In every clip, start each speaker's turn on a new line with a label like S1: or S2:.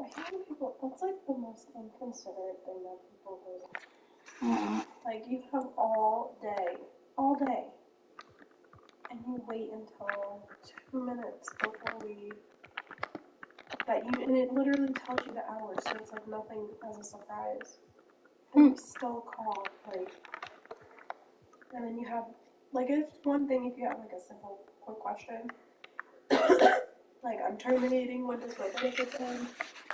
S1: I hate people. That's like the most inconsiderate thing that people do. Like, you have all day, and you wait until 2 minutes before we. And it literally tells you the hours, so it's like nothing as a surprise. And you still call, like, and then you have, like, it's one thing if you have like a simple, quick question. Like, I'm terminating, when does my benefits end?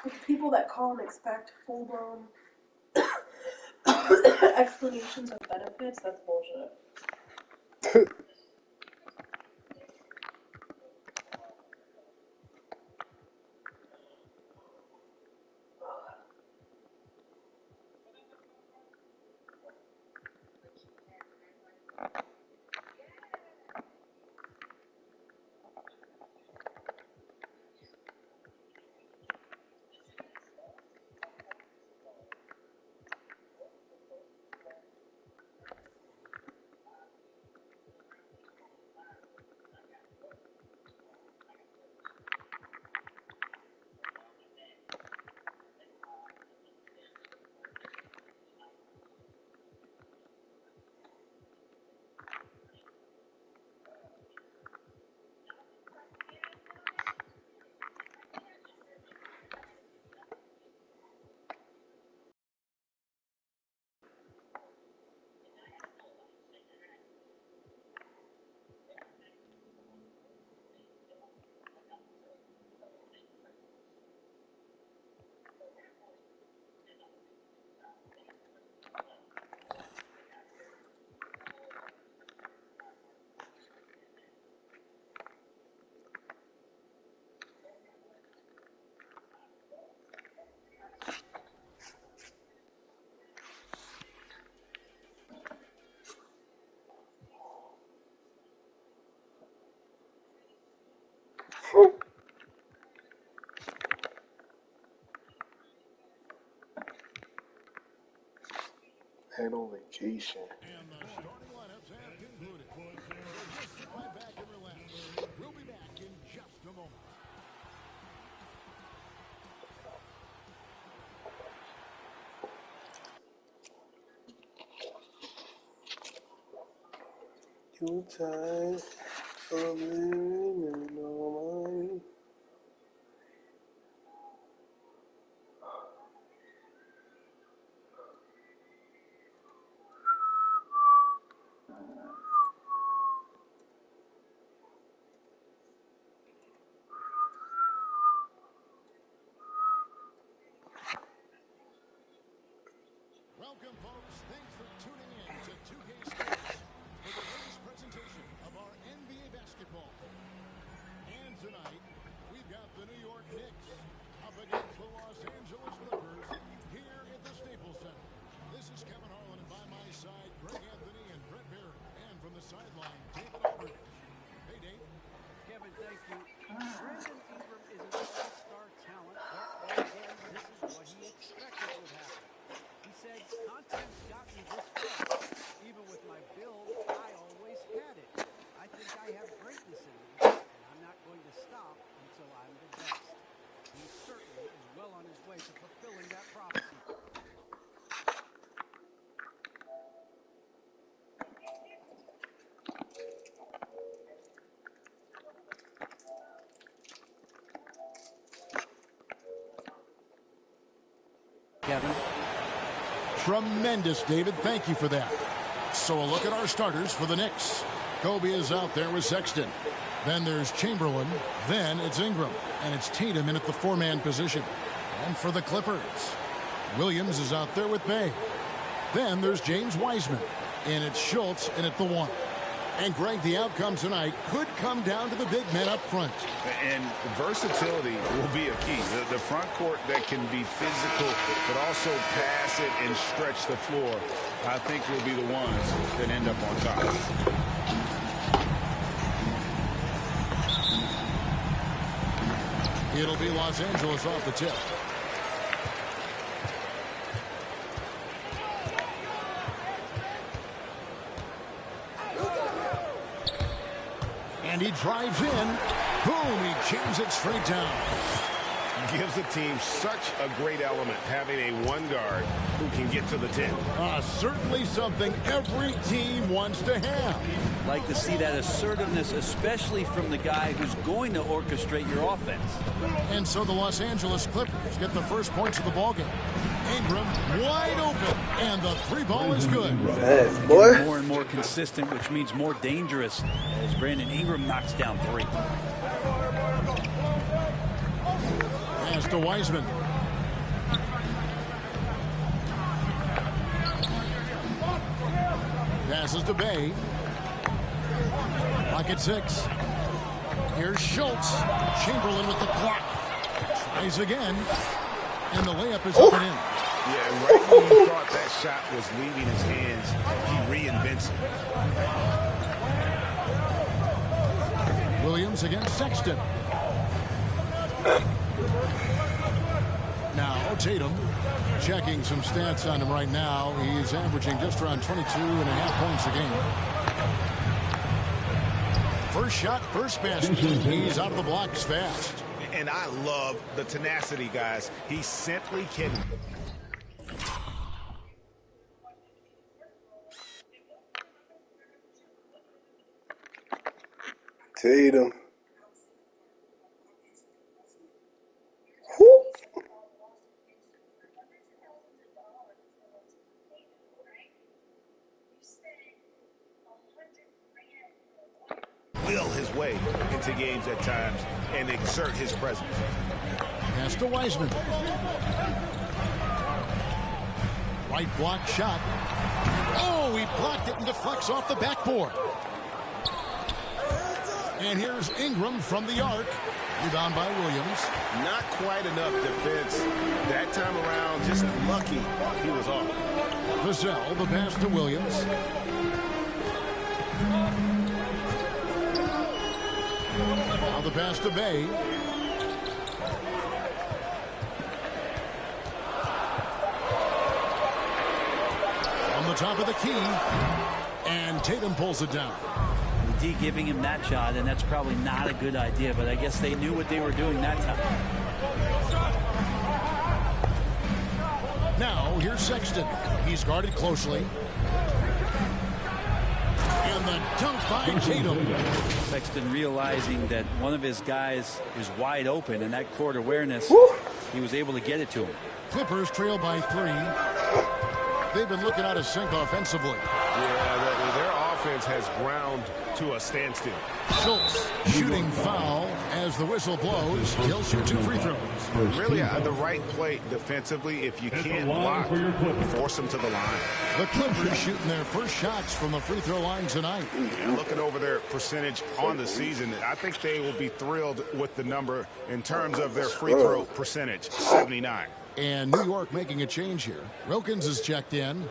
S1: But the people that call and expect full-blown explanations of benefits, that's bullshit.
S2: And on vacation.
S3: And the starting lineups have concluded. So just sit right back and relax. We'll be back in just a moment.
S2: You tired of living in all mine.
S3: Welcome, folks. Thanks for tuning in to 2K Sports for the latest presentation of our NBA basketball. And tonight, we've got the New York Knicks up against the Los Angeles Clippers here at the Staples Center. This is Kevin Harlan, and by my side, Greg Anthony and Brett Barrett. And from the sideline, David Aldridge. Hey, Dave.
S4: Kevin, thank you. Brandon Ingram is an all-star talent, but again, this is what he expected would happen. He said, content's got me this far. Even with my build, I always had it. I think I have greatness in me, and I'm not going to stop until I'm the best. He certainly is well on his way to fulfilling that prophecy. Kevin.
S3: Tremendous, David. Thank you for that. So a look at our starters for the Knicks. Kobe is out there with Sexton. Then there's Chamberlain. Then it's Ingram. And it's Tatum in at the four-man position. And for the Clippers, Williams is out there with Bay. Then there's James Wiseman. And it's Schultz in at the one. And, Greg, the outcome tonight could come down to the big men up front.
S5: And versatility will be a key. The front court that can be physical but also pass it and stretch the floor, I think will be the ones that end up on top.
S3: It'll be Los Angeles off the tip. And he drives in. Boom, he jams it straight down.
S5: gives the team such a great element, having a one guard who can get to the 10.
S3: Certainly something every team wants to have.
S4: Like to see that assertiveness, especially from the guy who's going to orchestrate your offense.
S3: And so the Los Angeles Clippers get the first points of the ballgame. Ingram wide open, and the three ball is good.
S2: Hey, boy.
S4: Getting more and more consistent, which means more dangerous as Brandon Ingram knocks down three.
S3: Pass to Wiseman. Passes to Bay. Lock at 6. Here's Schultz. Chamberlain with the block. Tries again. And the layup is up and in.
S5: Yeah, right when you thought that shot was leaving his hands, he reinvents it.
S3: Williams against Sexton. Now Tatum. Checking some stats on him right now. He's averaging just around 22.5 points a game. First shot, first basket. He's out of the blocks fast.
S5: And I love the tenacity, guys. He simply can.
S2: Tatum. Whoop.
S5: Will his way into games at times and exert his presence.
S3: Pass to Wiseman. Right block shot. Oh, he blocked it and deflects off the backboard. And here's Ingram from the arc. Rebound by Williams.
S5: Not quite enough defense that time around. Just lucky he was off.
S3: Vassell, the pass to Williams. Now the pass to Bay. On the top of the key. And Tatum pulls it down.
S4: D giving him that shot, and that's probably not a good idea, but I guess they knew what they were doing that time.
S3: Now, here's Sexton. He's guarded closely. And the dunk by Tatum.
S4: Sexton realizing that one of his guys is wide open, and that court awareness, he was able to get it to him.
S3: Clippers trail by 3. They've been looking out of sync offensively.
S5: Yeah, their offense has ground to a standstill.
S3: Schultz shooting foul as the whistle blows. He'll shoot 2 free throws.
S5: Really the right play defensively. If you can't block, force them to the line.
S3: The Clippers shooting their first shots from the free throw line tonight.
S5: Yeah, looking over their percentage on the season, I think they will be thrilled with the number in terms of their free throw percentage, 79.
S3: And New York making a change here. Wilkins is checked in.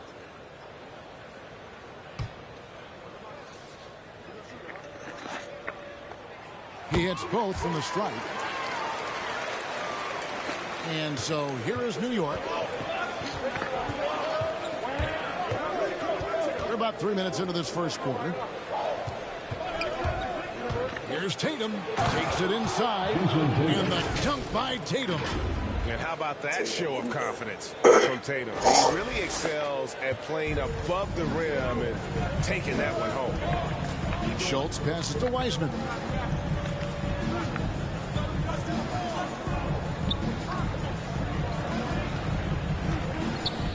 S3: He hits both from the stripe. And so here is New York. We're about 3 minutes into this first quarter. Here's Tatum. Takes it inside. And the dunk by Tatum.
S5: And how about that show of confidence from Tatum? He really excels at playing above the rim and taking that one home.
S3: Schultz passes to Wiseman.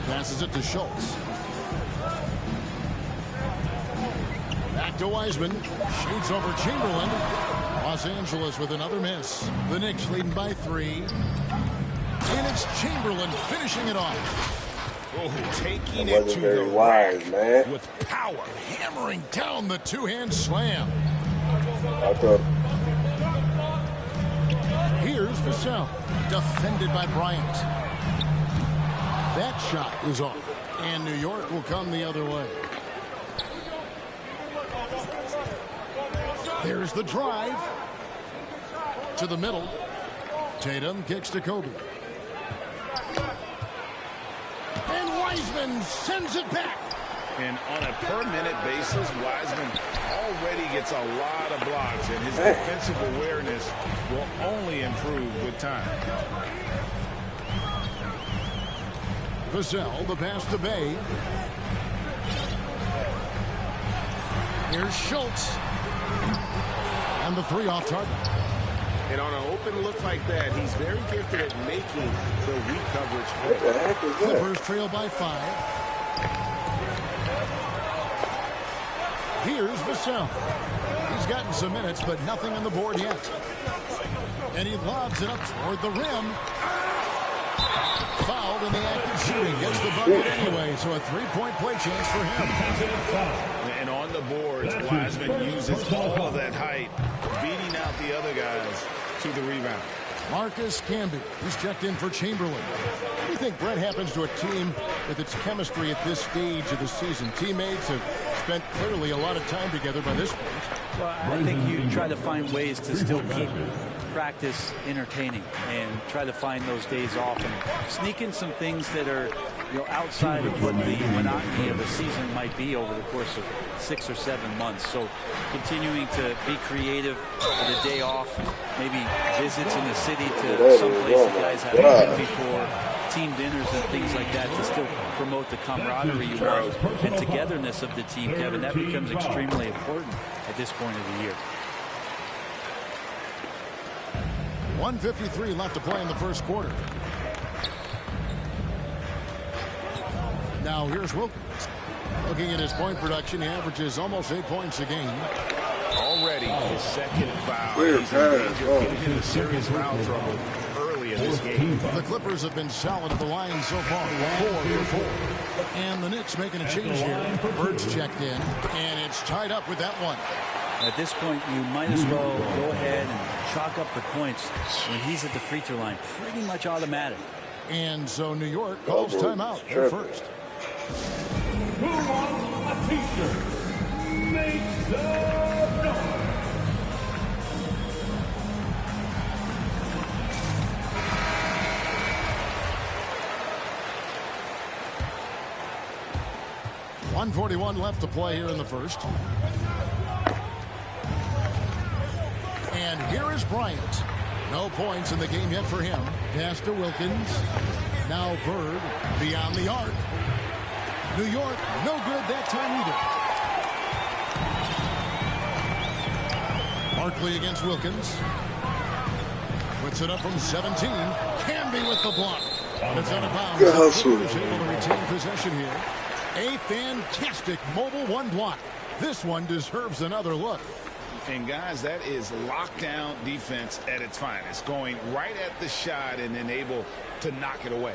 S3: Passes it to Schultz. Back to Wiseman. Shoots over Chamberlain. Los Angeles with another miss. The Knicks leading by 3. And it's Chamberlain finishing it off.
S5: Oh, taking
S2: That
S5: it
S2: wasn't
S5: to
S2: very
S5: the
S2: wise,
S5: rack
S2: man.
S5: with power.
S3: Hammering down the two-hand slam.
S2: I thought.
S3: Here's Vassell. Defended by Bryant. That shot is off. And New York will come the other way. There's the drive. To the middle. Tatum kicks to Kobe. And Wiseman sends it back.
S5: And on a per-minute basis, Wiseman already gets a lot of blocks, and his defensive awareness will only improve with time.
S3: Vassell, the pass to Bay. Here's Schultz. And the 3 off target.
S5: And on an open look like that, he's very gifted at making the weak coverage play.
S2: What the heck is that?
S3: Clippers trail by 5. Here's Vassell. He's gotten some minutes, but nothing on the board yet. And he lobs it up toward the rim. Fouled in the act of shooting. Gets the bucket anyway, so a 3-point play chance for him.
S5: And on the boards, Wiseman uses all of that height, beating out the other guys to the rebound.
S3: Marcus Camby. He's checked in for Chamberlain. What do you think, Brett, happens to a team with its chemistry at this stage of the season? Teammates have spent clearly a lot of time together by this point.
S4: Well, I think you try to find ways to still keep practice entertaining and try to find those days off and sneak in some things that are, outside of what the monotony of a season might be over the course of 6 or 7 months. So continuing to be creative with a day off, maybe visits in the city to someplace that guys haven't been before, team dinners and things like that to still promote the camaraderie you want and togetherness of the team, Kevin. That becomes extremely important at this point of the year.
S3: 1:53 left to play in the first quarter. Now here's Wilkins. Looking at his point production, he averages almost 8 points a game.
S5: Already his second foul.
S2: Weird
S5: He's in danger of getting into serious foul trouble early in this game.
S3: The Clippers have been solid at the line so far, 4 for 4. And the Knicks making a change here. Bird's checked in, and it's tied up with that one.
S4: At this point, you might as well go ahead and chalk up the points when he's at the free throw line. Pretty much automatic.
S3: And so New York calls timeout at first.
S6: Who wants a t-shirt? Make some noise.
S3: .141 left to play here in the first. And here is Bryant. No points in the game yet for him. Pass to Wilkins. Now Bird beyond the arc. New York, no good that time either. Barkley against Wilkins. Puts it up from 17. Camby with the block. It's out of bounds.
S2: Good hustle.
S3: Clippers able to retain possession here. A fantastic mobile one block. This one deserves another look.
S5: And guys, that is lockdown defense at its finest, going right at the shot and then able to knock it away.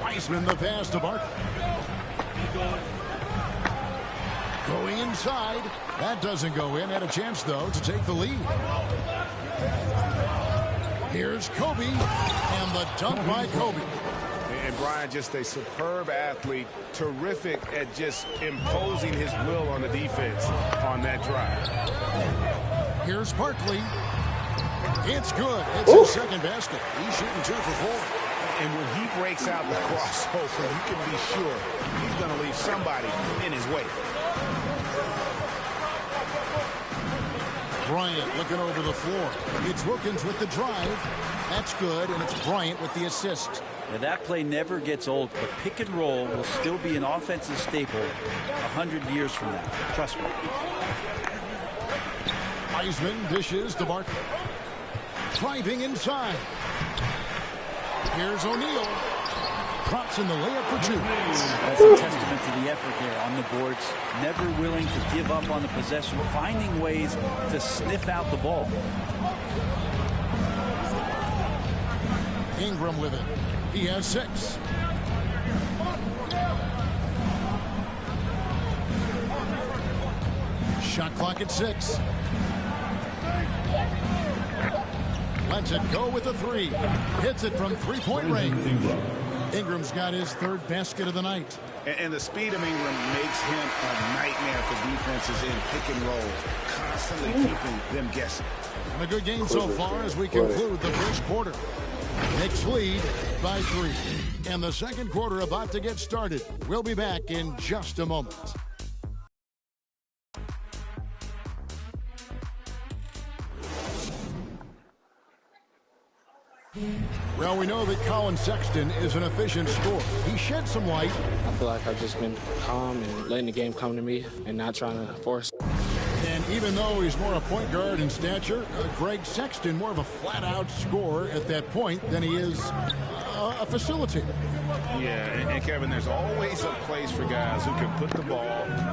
S3: Wiseman the pass to Barkley. Going inside. That doesn't go in. Had a chance, though, to take the lead. Here's Kobe. And the dunk by Kobe.
S5: And Brian, just a superb athlete. Terrific at just imposing his will on the defense on that drive.
S3: Here's Barkley. It's good. It's his second basket. He's shooting 2 for 4.
S5: And when he breaks out the crossover, you can be sure he's going to leave somebody in his way.
S3: Bryant looking over the floor. It's Wilkins with the drive. That's good, and it's Bryant with the assist.
S4: Now, that play never gets old, but pick and roll will still be an offensive staple 100 years from now. Trust me.
S3: Wiseman dishes to Barkley. Driving inside. Here's O'Neal. Drops in the layup for 2.
S4: That's a testament to the effort there on the boards. Never willing to give up on the possession, finding ways to sniff out the ball.
S3: Ingram with it. He has 6. Shot clock at 6. Lets it go with a 3. Hits it from 3-point range. Ingram's got his 3rd basket of the night.
S5: And the speed of Ingram makes him a nightmare for defenses in pick and roll, constantly keeping them guessing.
S3: And a good game so far as we conclude the first quarter. Knicks lead by 3. And the second quarter about to get started. We'll be back in just a moment. Well, we know that Colin Sexton is an efficient scorer. He shed some light.
S7: I feel like I've just been calm and letting the game come to me and not trying to force.
S3: And even though he's more a point guard in stature, Greg Sexton more of a flat-out scorer at that point than he is a facilitator.
S5: Yeah, and Kevin, there's always a place for guys who can put the ball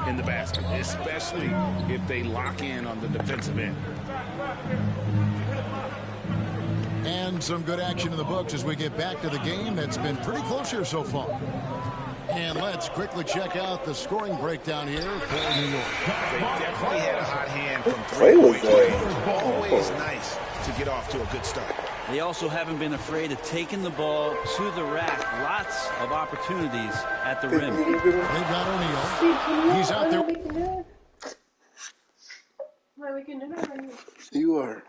S5: in the basket, especially if they lock in on the defensive end.
S3: And some good action in the books as we get back to the game that's been pretty close here so far. And let's quickly check out the scoring breakdown here for New York.
S5: They definitely had a hot hand from three-point range. Always nice to get off to a good start.
S8: They also haven't been afraid of taking the ball to the rack. Lots of opportunities at the rim.
S3: They've got O'Neal. He's out there.
S1: Why we can do it?
S2: You are.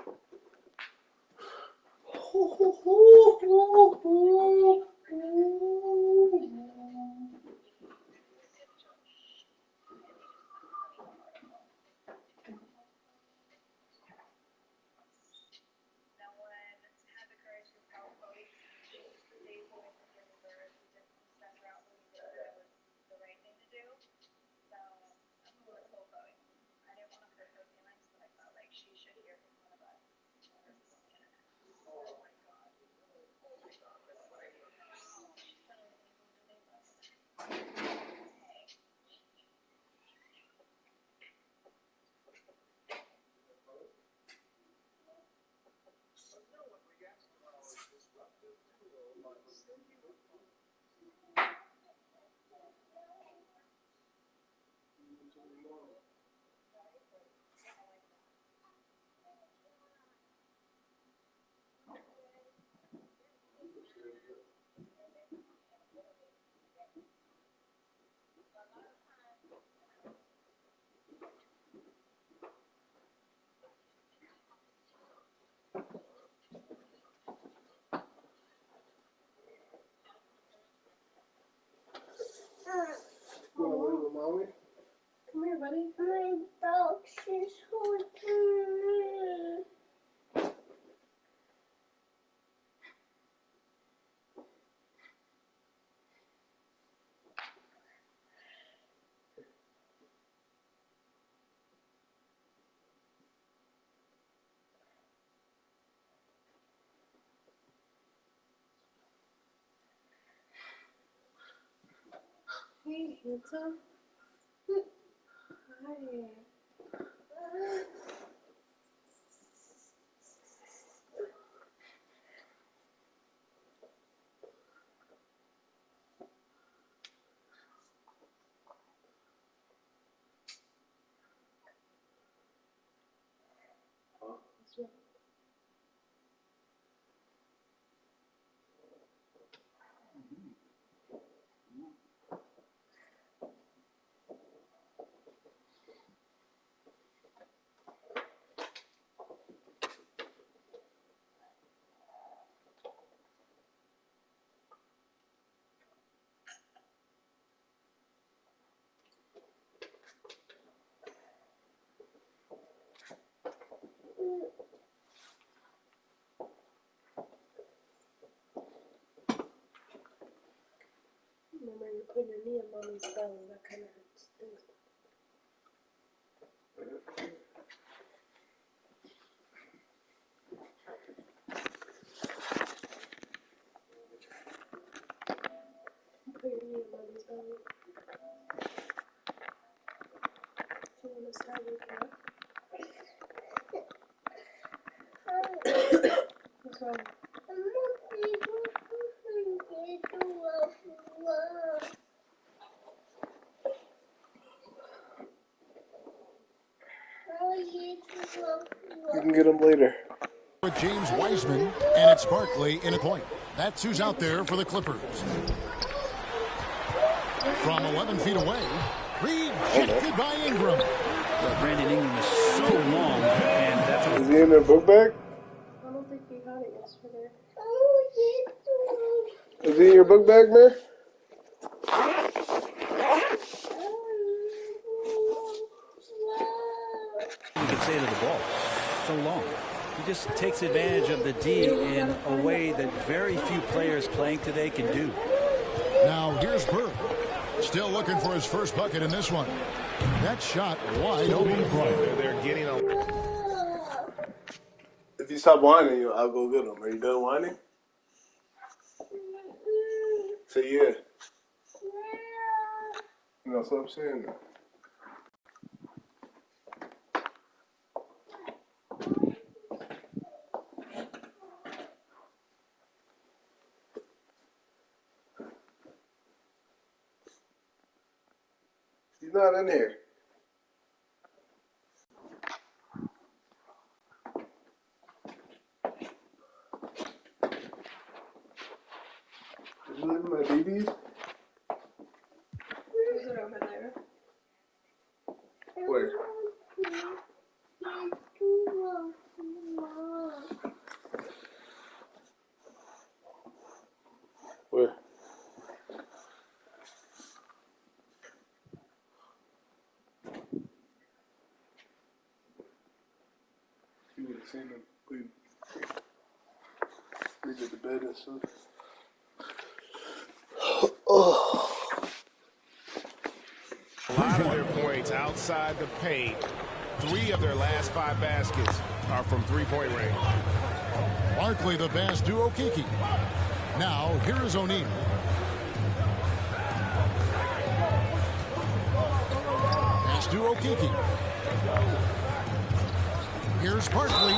S1: Come here, buddy.
S9: My dog is holding me.
S1: Hey, handsome. Hi. Remember, you're putting your knee in mommy's belly. That kind of hurts. Put your knee in mommy's belly. Do you want to start waking up? What's wrong?
S2: You can get them later.
S3: With James Wiseman, and it's Barkley in a point. That's who's out there for the Clippers. From 11 feet away, rejected by Ingram.
S8: Well, Brandon Ingram is so long, and that's a...
S2: Is he in their book bag?
S1: I don't think we had it yesterday.
S2: Is he in your book bag, man?
S8: You could say to the ball, so long. He just takes advantage of the D in a way that very few players playing today can do.
S3: Now here's Bird. Still looking for his first bucket in this one. That shot wide open.
S5: They're getting a...
S2: If you stop whining, I'll go get him. Are you done whining? Say yeah. You know, that's what I'm saying. He's not in here. Is he leaving my BBs?
S1: Is it over there?
S2: Where? Where? You would have seen him. We did the bed and stuff. Oh.
S5: A lot of their points outside the paint. 3 of their last 5 baskets are from three-point range.
S3: Barkley, the pass to Okiki. Now, here is O'Neal. Pass to Okiki. Here's Barkley,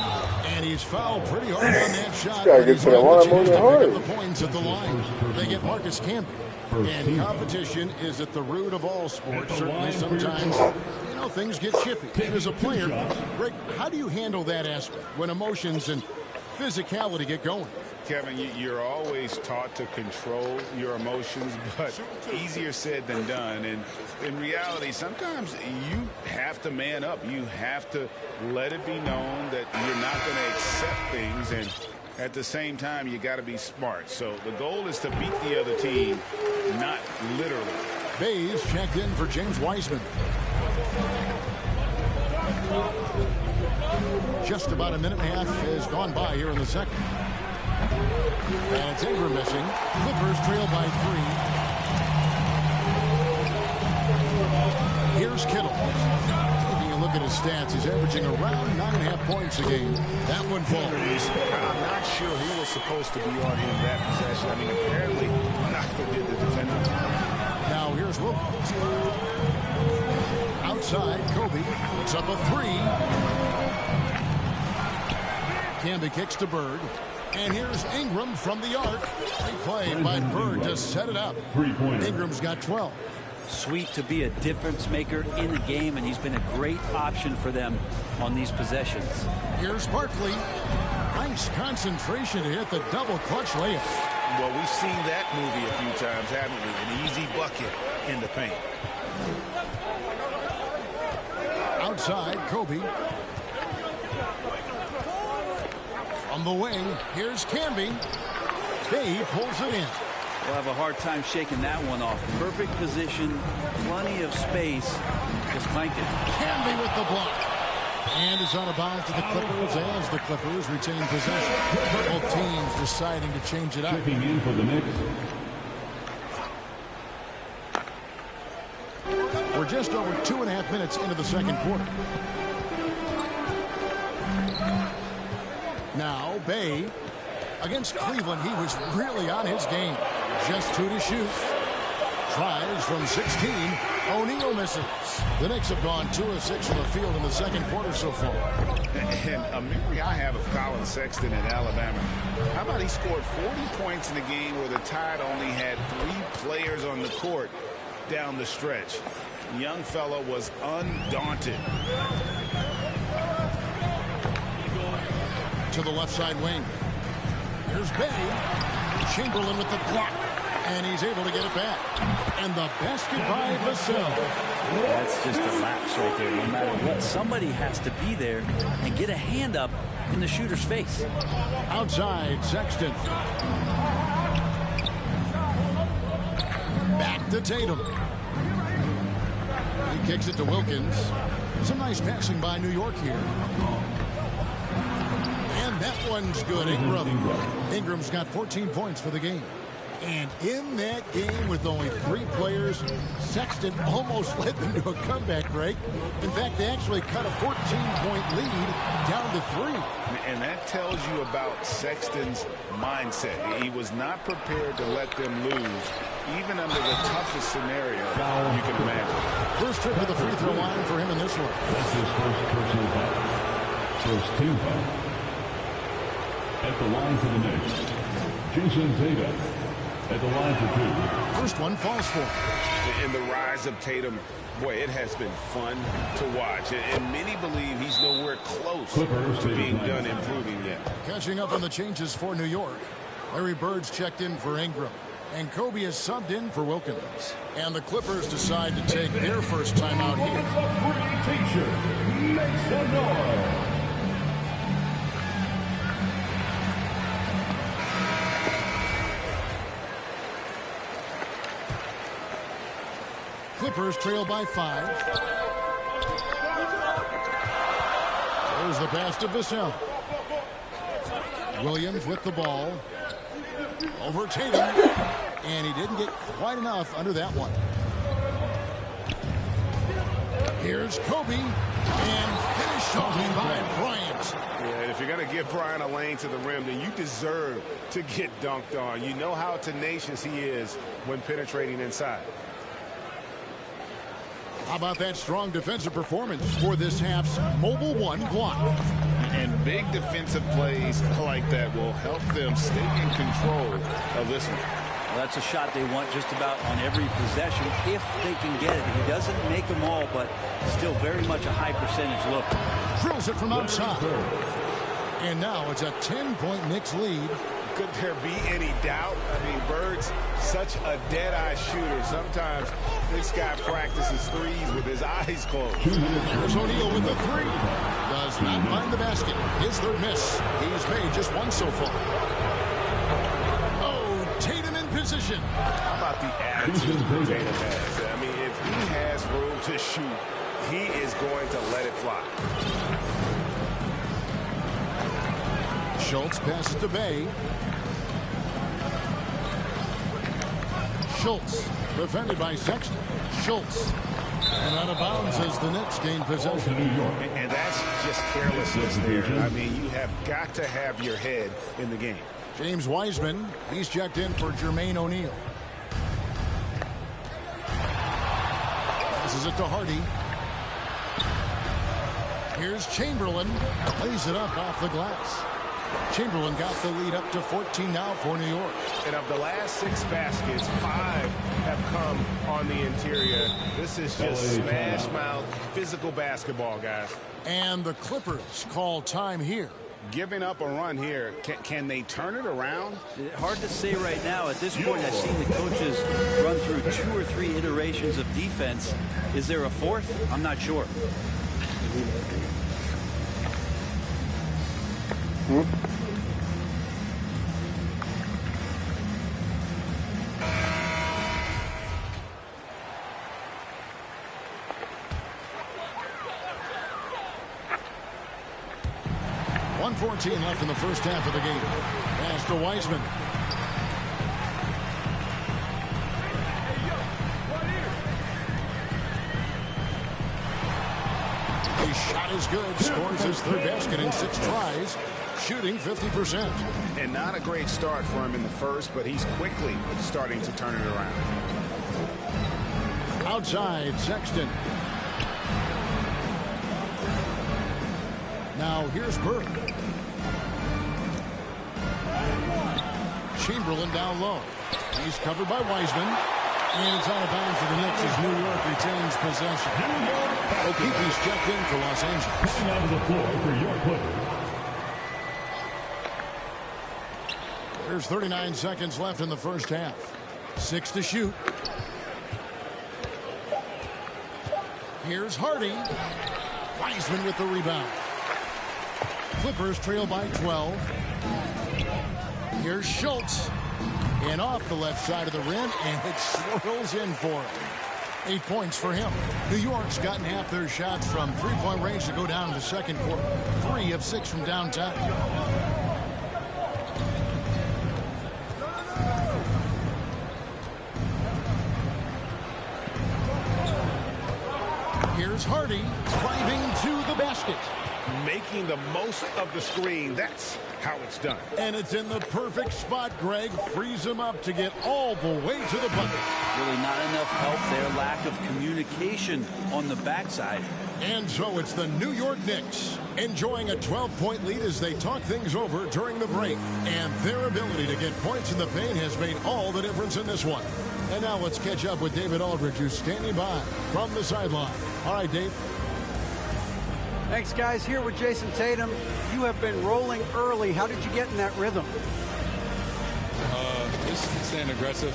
S3: and he's fouled pretty hard on that shot.
S2: Gotta get to the line more than hard.
S3: The points at the line. They get Marcus Camby. And competition is at the root of all sports. Certainly sometimes, you know, things get chippy. And as a player, Greg, how do you handle that aspect when emotions and physicality get going?
S5: Kevin, you're always taught to control your emotions, but easier said than done. And in reality, sometimes you have to man up. You have to let it be known that you're not going to accept things. And at the same time, you got to be smart. So the goal is to beat the other team, not literally.
S3: Bays checked in for James Wiseman. Just about a minute and a half has gone by here in the second. And it's Ingram missing. Clippers trail by 3. Here's Kittle. Taking a look at his stats, he's averaging around 9.5 points a game. That one falls.
S5: I'm not sure who was supposed to be on him that possession. I mean, apparently, neither did the defender.
S3: Now here's Wilkins. Outside, Kobe puts up a 3. Camby kicks to Bird. And here's Ingram from the arc. Great play by Bird to set it up. Ingram's got 12.
S8: Sweet to be a difference maker in the game, and he's been a great option for them on these possessions.
S3: Here's Barkley. Nice concentration to hit the double clutch layup.
S5: Well, we've seen that movie a few times, haven't we? An easy bucket in the paint.
S3: Outside, Kobe. On the wing, here's Camby. Bay pulls it in.
S8: We'll have a hard time shaking that one off. Perfect position, plenty of space. Just clank it.
S3: Camby with the block. And is out of bounds to the Clippers as the Clippers retain possession. Both teams deciding to change it up.
S6: Checking in for the Knicks.
S3: We're just over 2.5 minutes into the second quarter. Now, Bay, against Cleveland, he was really on his game. Just 2 to shoot. Tries from 16. O'Neal misses. The Knicks have gone 2 of 6 from the field in the second quarter so far.
S5: And a memory I have of Colin Sexton in Alabama. How about he scored 40 points in a game where the Tide only had 3 players on the court down the stretch. Young fella was undaunted.
S3: To the left side wing. Here's Bay. Chamberlain with the block. And he's able to get it back. And the basket by Vassell.
S8: That's just a lapse right there. No matter what, somebody has to be there and get a hand up in the shooter's face.
S3: Outside, Sexton. Back to Tatum. He kicks it to Wilkins. Some nice passing by New York here. And that one's good, Ingram. Ingram's got 14 points for the game. And in that game with only 3 players, Sexton almost led them to a comeback break. In fact, they actually cut a 14-point lead down to 3.
S5: And that tells you about Sexton's mindset. He was not prepared to let them lose, even under the toughest scenario you can imagine.
S3: First trip to the free throw line for him in this one.
S6: That's his first personal foul. First team foul. At the line for the Knicks, Jason Tatum. At the line for 2.
S3: First one falls for him.
S5: In the rise of Tatum, boy, it has been fun to watch. And many believe he's nowhere close to being done improving yet.
S3: Catching up on the changes for New York. Larry Bird's checked in for Ingram. And Kobe is subbed in for Wilkins. And the Clippers decide to take their first time out here.
S6: Free t-shirt. Make some noise.
S3: Clippers trail by 5. There's the pass to Vassell. Williams with the ball. Over Tatum. And he didn't get quite enough under that one. Here's Kobe. And finished off by Bryant.
S5: Yeah, and if you're going to give Bryant a lane to the rim, then you deserve to get dunked on. You know how tenacious he is when penetrating inside.
S3: How about that strong defensive performance for this half's Mobile 1 block?
S5: And big defensive plays like that will help them stay in control of this one.
S8: Well, that's a shot they want just about on every possession if they can get it. He doesn't make them all, but still very much a high percentage look.
S3: Drills it from outside. And now it's a 10-point Knicks lead.
S5: Could there be any doubt? I mean, Bird's such a dead-eye shooter. Sometimes this guy practices threes with his eyes closed.
S3: Here's O'Neal with the 3. Does not find the basket. His third miss. He's made just 1 so far. Oh, Tatum in position.
S5: How about the attitude Tatum has? I mean, if he has room to shoot, he is going to let it fly.
S3: Schultz passes to Bay. Schultz, defended by Sexton. Schultz. And out of bounds as the Knicks gain possession.
S5: And that's just carelessness there. I mean, you have got to have your head in the game.
S3: James Wiseman, he's checked in for Jermaine O'Neal. Passes it to Hardy. Here's Chamberlain. Lays it up off the glass. Chamberlain got the lead up to 14 now for New York.
S5: And of the last 6 baskets, 5 have come on the interior. This is just smash mouth physical basketball, guys.
S3: And the Clippers call time here.
S5: Giving up a run here. Can they turn it around?
S8: Hard to say right now. At this point, I've seen the coaches run through 2 or 3 iterations of defense. Is there a 4th? I'm not sure.
S3: .114 left in the first half of the game. Pass to Wiseman. His shot is good. Scores his 3rd basket in 6 tries. Shooting 50%.
S5: And not a great start for him in the first, but he's quickly starting to turn it around.
S3: Outside, Sexton. Now here's Bird. Chamberlain down low. He's covered by Wiseman. And it's out of bounds for the Knicks as New York retains possession. O'Keefe's checked in for Los Angeles.
S6: Coming onto the floor for your Clippers.
S3: There's 39 seconds left in the first half. 6 to shoot. Here's Hardy. Wiseman with the rebound. Clippers trail by 12. Here's Schultz. And off the left side of the rim, and it swirls in for him. 8 points for him. New York's gotten half their shots from three-point range to go down in the second quarter. 3 of 6 from downtown. Here's Hardy driving to the basket.
S5: Making the most of the screen. That's how it's done.
S3: And it's in the perfect spot, Greg. Frees him up to get all the way to the bucket.
S8: Really not enough help there. Lack of communication on the backside.
S3: And so it's the New York Knicks enjoying a 12-point lead as they talk things over during the break. And their ability to get points in the paint has made all the difference in this one. And now let's catch up with David Aldridge, who's standing by from the sideline. All right, Dave.
S4: Thanks, guys. Here with Jason Tatum. You have been rolling early. How did you get in that rhythm?
S10: Just staying aggressive.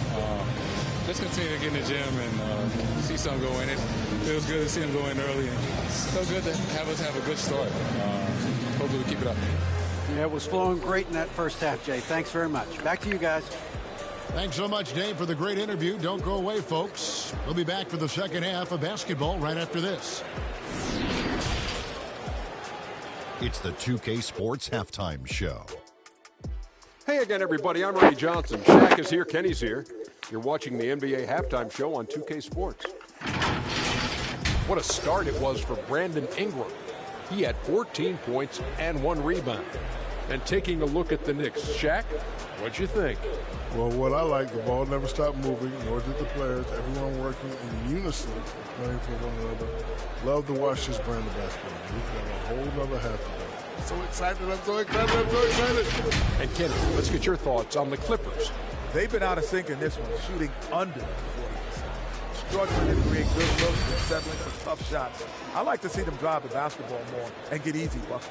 S10: Just continue to get in the gym and see something go in. It feels good to see him go in early. And it's so good to have us have a good start. Hopefully we keep it up.
S4: Yeah, it was flowing great in that first half, Jay. Thanks very much. Back to you guys.
S3: Thanks so much, Dave, for the great interview. Don't go away, folks. We'll be back for the second half of basketball right after this.
S11: It's the 2K Sports Halftime Show.
S12: Hey again, everybody. I'm Ray Johnson. Shaq is here. Kenny's here. You're watching the NBA Halftime Show on 2K Sports. What a start it was for Brandon Ingram. He had 14 points and 1 rebound. And taking a look at the Knicks, Shaq, what'd you think?
S2: Well, what I like, the ball never stopped moving, nor did the players. Everyone working in unison, playing for one another. Love to watch this brand of basketball. We've got a whole nother half of it. I'm so excited, I'm so excited, I'm so excited.
S12: And Kenny, let's get your thoughts on the Clippers.
S13: They've been out of sync in this one, shooting under 40%. Struggling to create good looks and settling for tough shots. I like to see them drive the basketball more and get easy buckets.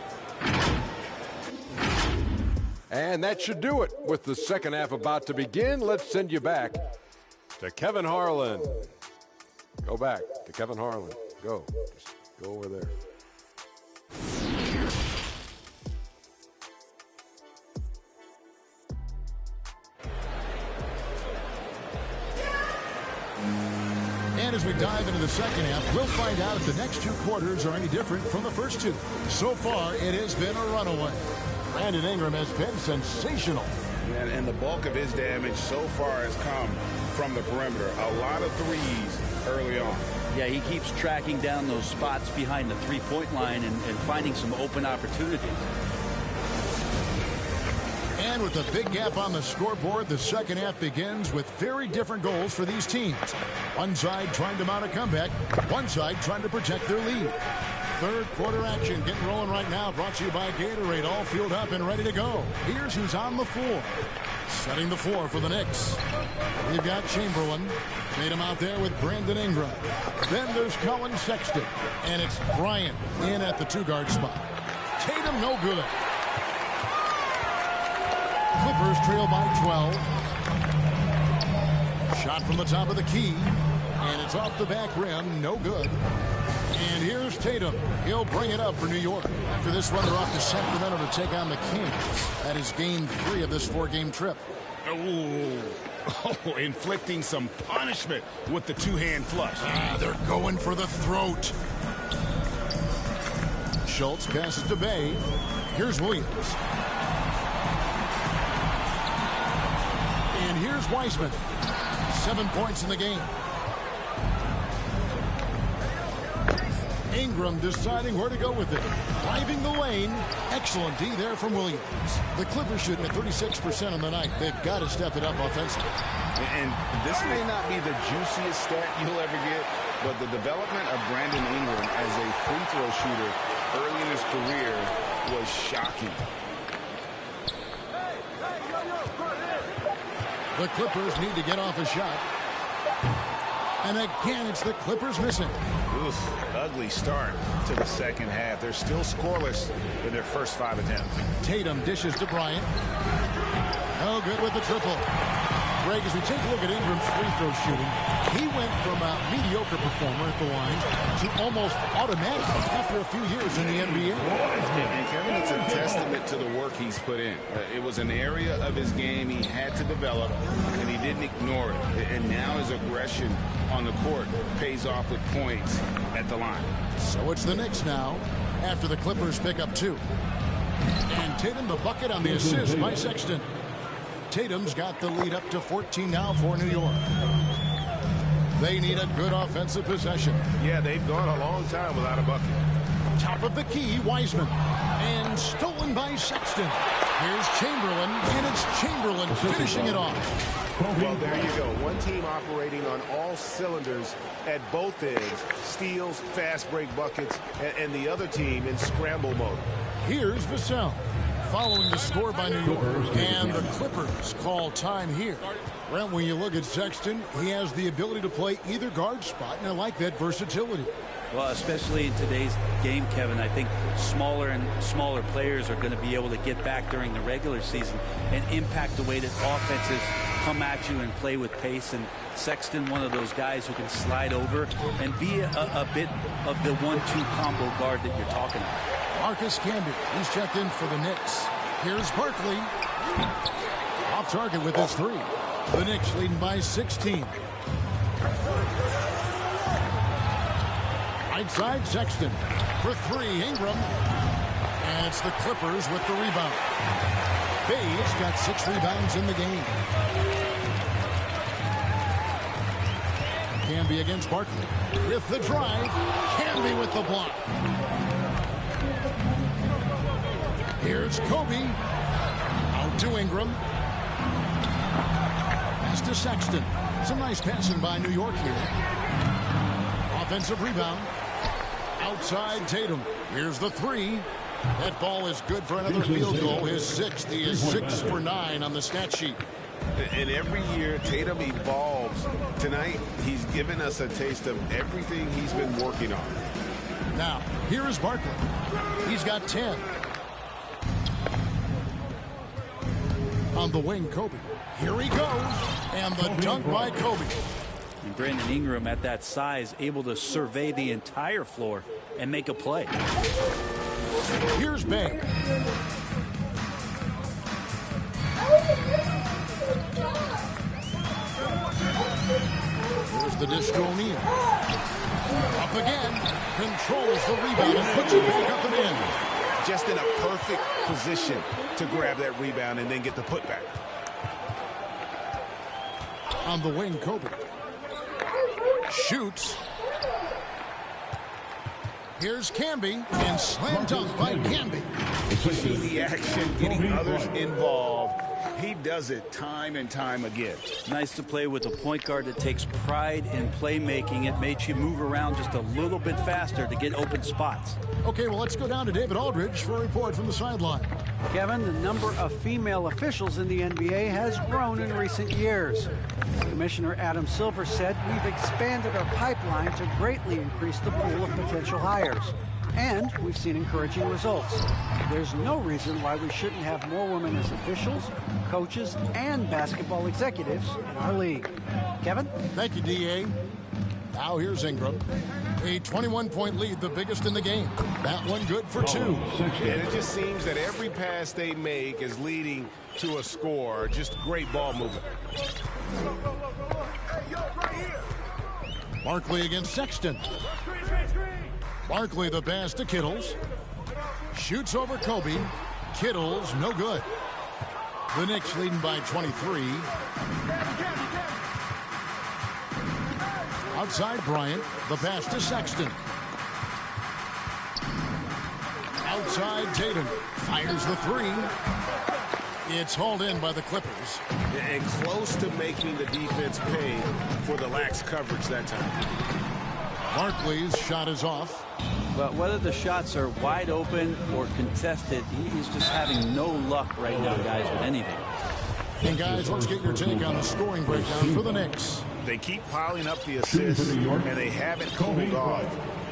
S12: And that should do it. With the second half about to begin, let's send you back to Kevin Harlan. Go back to Kevin Harlan. Go. Just go over there.
S3: And as we dive into the second half, we'll find out if the next 2 quarters are any different from the first 2. So far, it has been a runaway. Brandon Ingram has been sensational.
S5: And the bulk of his damage so far has come from the perimeter. A lot of threes early on.
S8: Yeah, he keeps tracking down those spots behind the three-point line and finding some open opportunities.
S3: And with a big gap on the scoreboard, the second half begins with very different goals for these teams. One side trying to mount a comeback, one side trying to protect their lead. Third quarter action getting rolling right now, brought to you by Gatorade, all fueled up and ready to go. Here's who's on the floor. Setting the floor for the Knicks. We've got Chamberlain. Tatum out there with Brandon Ingram. Then there's Colin Sexton. And it's Bryant in at the 2-guard spot. Tatum no good. Clippers trail by 12. Shot from the top of the key. And it's off the back rim. No good. And here's Tatum. He'll bring it up for New York. After this run, they're off to Sacramento to take on the Kings. That is game 3 of this 4-game trip.
S5: Oh, inflicting some punishment with the 2-hand flush.
S3: They're going for the throat. Schultz passes to Bay. Here's Williams. And here's Wiseman. 7 points in the game. Ingram deciding where to go with it. Driving the lane. Excellent D there from Williams. The Clippers shooting at 36% on the night. They've got to step it up offensively.
S5: And this may not be the juiciest stat you'll ever get, but the development of Brandon Ingram as a free throw shooter early in his career was shocking.
S3: The Clippers need to get off a shot. And again, it's the Clippers missing.
S5: Oof, ugly start to the second half. They're still scoreless in their first 5 attempts.
S3: Tatum dishes to Bryant. No good with the triple.
S14: Greg, as we take a look at Ingram's free throw shooting, he went from a mediocre performer at the line to almost automatic after a few years in the NBA.
S5: And Kevin, it's a testament to the work he's put in. It was an area of his game he had to develop, and he didn't ignore it. And now his aggression on the court pays off with points at the line.
S14: So it's the Knicks now after the Clippers pick up 2. And Tatum the bucket on the assist by Sexton. Tatum's got the lead up to 14 now for New York. They need a good offensive possession.
S15: Yeah, they've gone a long time without a bucket.
S14: Top of the key, Wiseman. And stolen by Sexton. Here's Chamberlain, and it's Chamberlain finishing it off.
S15: Well, there you go. One team operating on all cylinders at both ends. Steals, fast break buckets, and the other team in scramble mode.
S14: Here's Vassell. Following the score by New York, and the Clippers call time here. Brent, when you look at Sexton, he has the ability to play either guard spot, and I like that versatility.
S8: Well, especially in today's game, Kevin, I think smaller and smaller players are going to be able to get back during the regular season and impact the way that offenses come at you and play with pace. And Sexton, one of those guys who can slide over and be a bit of the 1-2 combo guard that you're talking about.
S14: Marcus Camby, he's checked in for the Knicks. Here's Barkley. Off target with his 3. The Knicks leading by 16. Right side, Sexton. For 3, Ingram. And it's the Clippers with the rebound. Bay's got 6 rebounds in the game. Camby against Barkley. With the drive. Camby with the block. Here's Kobe. Out to Ingram. Pass to Sexton. Some nice passing by New York here. Offensive rebound. Outside Tatum. Here's the 3. That ball is good for another field goal. His 6th. He is 6 for 9 on the stat sheet.
S15: And every year, Tatum evolves. Tonight, he's given us a taste of everything he's been working on.
S14: Now, here is Barkley. He's got 10. On the wing, Kobe. Here he goes. And the dunk by Kobe.
S8: And Brandon Ingram at that size, able to survey the entire floor and make a play.
S14: Here's Bay. Here's the dish to O'Neal. Up again. Controls the rebound and puts it back up and in.
S15: Just in a perfect position to grab that rebound and then get the putback.
S14: On the wing, Kobe. Shoots. Here's Camby, and slam dunk by Camby.
S5: See the action, getting others involved. He does it time and time again.
S8: Nice to play with a point guard that takes pride in playmaking. It makes you move around just a little bit faster to get open spots.
S14: Okay, well, let's go down to David Aldridge for a report from the sideline.
S4: Kevin, the number of female officials in the NBA has grown in recent years. Commissioner Adam Silver said, "We've expanded our pipeline to greatly increase the pool of potential hires. And we've seen encouraging results. There's no reason why we shouldn't have more women as officials, coaches, and basketball executives in our league." Kevin?
S14: Thank you, D.A. Now here's Ingram. A 21-point lead, the biggest in the game. That one good for 2.
S15: And it just seems that every pass they make is leading to a score. Just great ball movement.
S14: Barkley against Sexton. Barkley the pass to Kittles. Shoots over Kobe. Kittles, no good. The Knicks leading by 23. Outside Bryant. The pass to Sexton. Outside Tatum. Fires the 3. It's hauled in by the Clippers.
S15: And close to making the defense pay for the lax coverage that time.
S14: Barkley's shot is off.
S8: But whether the shots are wide open or contested, he's just having no luck right now, guys, with anything.
S14: And guys, let's get your take on the scoring breakdown for the Knicks.
S15: They keep piling up the assists, and they haven't cooled off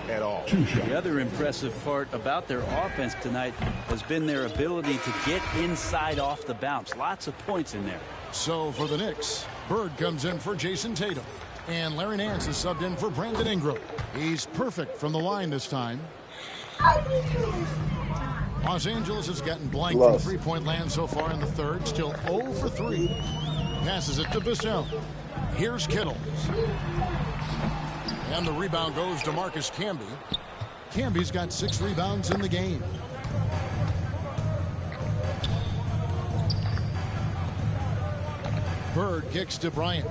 S15: at all.
S8: The other impressive part about their offense tonight has been their ability to get inside off the bounce. Lots of points in there.
S14: So for the Knicks, Bird comes in for Jason Tatum. And Larry Nance is subbed in for Brandon Ingram. He's perfect from the line this time. Los Angeles has gotten blank from three-point land so far in the third. Still 0 for 3. Passes it to Vassell. Here's Kittle. And the rebound goes to Marcus Camby. Camby's got 6 rebounds in the game. Bird kicks to Bryant.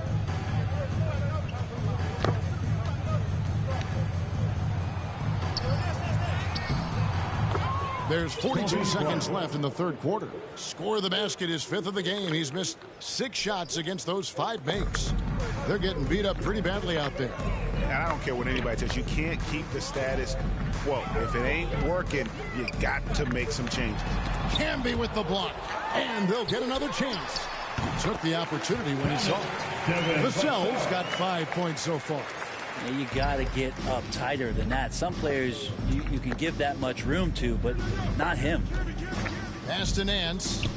S14: There's 42 seconds left in the third quarter. Score the basket is 5th of the game. He's missed 6 shots against those 5 makes. They're getting beat up pretty badly out there.
S15: And I don't care what anybody says. You can't keep the status quo. If it ain't working, you got to make some changes.
S14: Camby with the block. And they'll get another chance. He took the opportunity when he saw it. Vassell's got 5 points so far.
S8: You got to get up tighter than that. Some players you can give that much room to, but not him.
S14: Pass to Nance.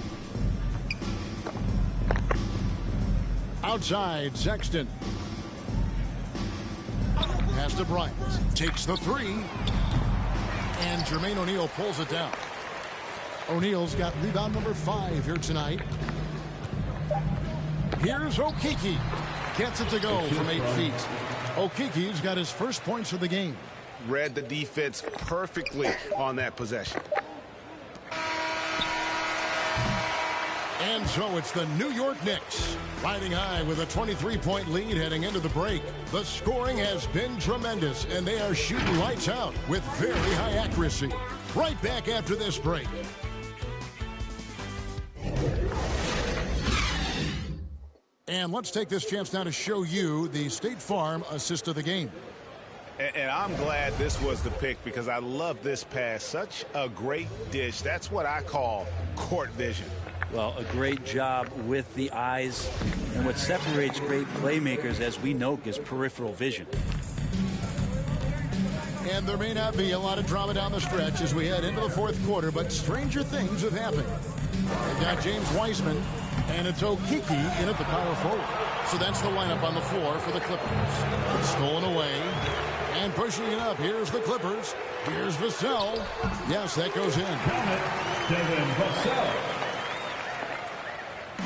S14: Outside, Sexton. Pass to Bryant. Takes the 3. And Jermaine O'Neal pulls it down. O'Neal's got rebound number 5 here tonight. Here's Okeke. Gets it to go from 8 feet. Okeke's got his first points of the game.
S15: Read the defense perfectly on that possession.
S14: And so it's the New York Knicks riding high with a 23-point lead heading into the break. The scoring has been tremendous, and they are shooting lights out with very high accuracy. Right back after this break. And let's take this chance now to show you the State Farm assist of the game.
S15: And I'm glad this was the pick because I love this pass. Such a great dish. That's what I call court vision.
S8: Well, a great job with the eyes. And what separates great playmakers, as we know, is peripheral vision.
S14: And there may not be a lot of drama down the stretch as we head into the fourth quarter, but stranger things have happened. They've got James Wiseman, and it's Okeke in at the power forward. So that's the lineup on the floor for the Clippers. Stolen away and pushing it up. Here's the Clippers. Here's Vassell. Yes, that goes in.
S6: Devin Vassell.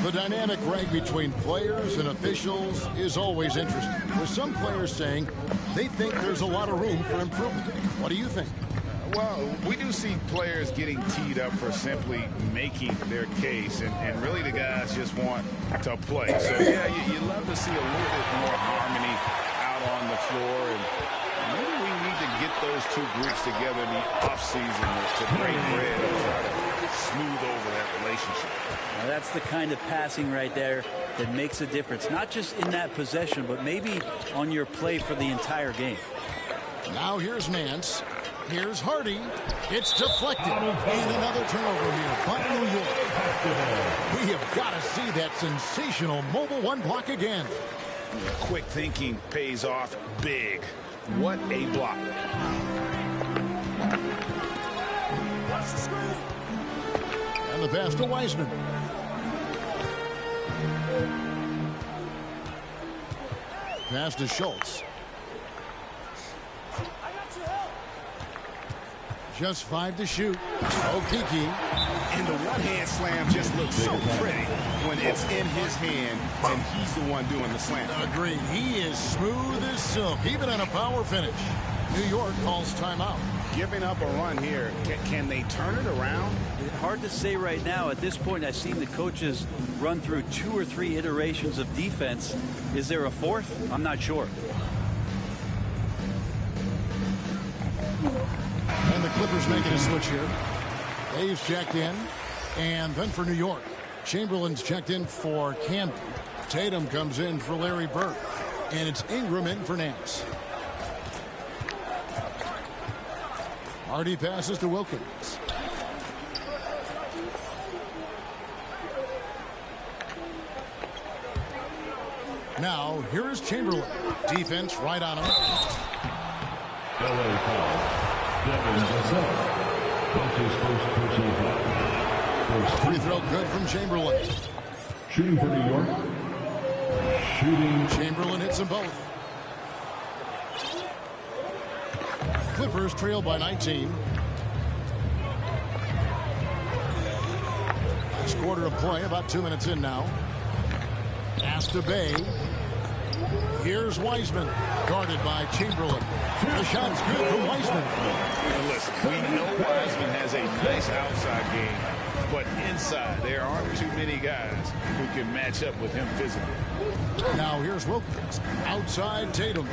S14: The dynamic rank between players and officials is always interesting, with some players saying they think there's a lot of room for improvement. What do you think?
S5: Well, we do see players getting teed up for simply making their case, and really the guys just want to play. So, yeah, you love to see a little bit more harmony out on the floor, and maybe we need to get those two groups together in the offseason to break bread and try to smooth over that relationship.
S8: Now that's the kind of passing right there that makes a difference, not just in that possession, but maybe on your play for the entire game.
S14: Now here's Nance. Here's Hardy. It's deflected. And another turnover here by New York. We have got to see that sensational mobile one block again.
S5: Quick thinking pays off big. What a block.
S14: And the pass to Wiseman. Pass to Schultz. Just 5 to shoot. Okeke.
S5: And the one-hand slam just looks so pretty when it's in his hand and he's the one doing the slam.
S14: Agreed. He is smooth as silk, even on a power finish. New York calls timeout.
S5: Giving up a run here. Can they turn it around?
S8: Hard to say right now. At this point, I've seen the coaches run through 2 or 3 iterations of defense. Is there a fourth? I'm not sure.
S14: And the Clippers making a switch here. Dave's checked in. And then for New York, Chamberlain's checked in for Camden. Tatum comes in for Larry Bird. And it's Ingram in for Nance. Hardy passes to Wilkins. Now, here is Chamberlain. Defense right on him.
S6: LA foul. Devin Vassell. That's his first personal foul.
S14: Free throw good from Chamberlain.
S6: Shooting for New York. Shooting.
S14: Chamberlain hits them both. Clippers trail by 19. Last quarter of play, about 2 minutes in now. Pass to Bay. Here's Wiseman, guarded by Chamberlain. The shot's good from Wiseman.
S5: And listen, we know Wiseman has a nice outside game, but inside there aren't too many guys who can match up with him physically.
S14: Now here's Wilkins. Outside Tatum.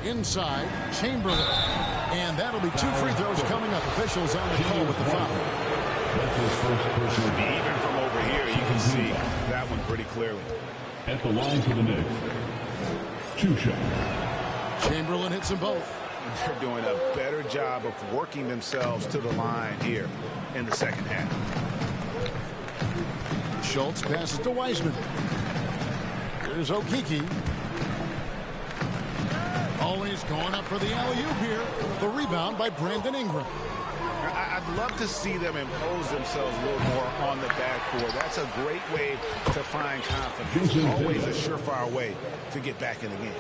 S14: Inside Chamberlain. And that'll be 2 free throws coming up. Officials on the call with the foul.
S5: Even from over here, you can see that one pretty clearly.
S6: At the line for the Knicks. 2 shots.
S14: Chamberlain hits them both.
S5: They're doing a better job of working themselves to the line here in the second half.
S14: Schultz passes to Wiseman. Here's Okeke. Always going up for the alley-oop here. The rebound by Brandon Ingram.
S5: I'd love to see them impose themselves a little more on the backboard. That's a great way to find confidence. It's always a surefire way to get back in the game.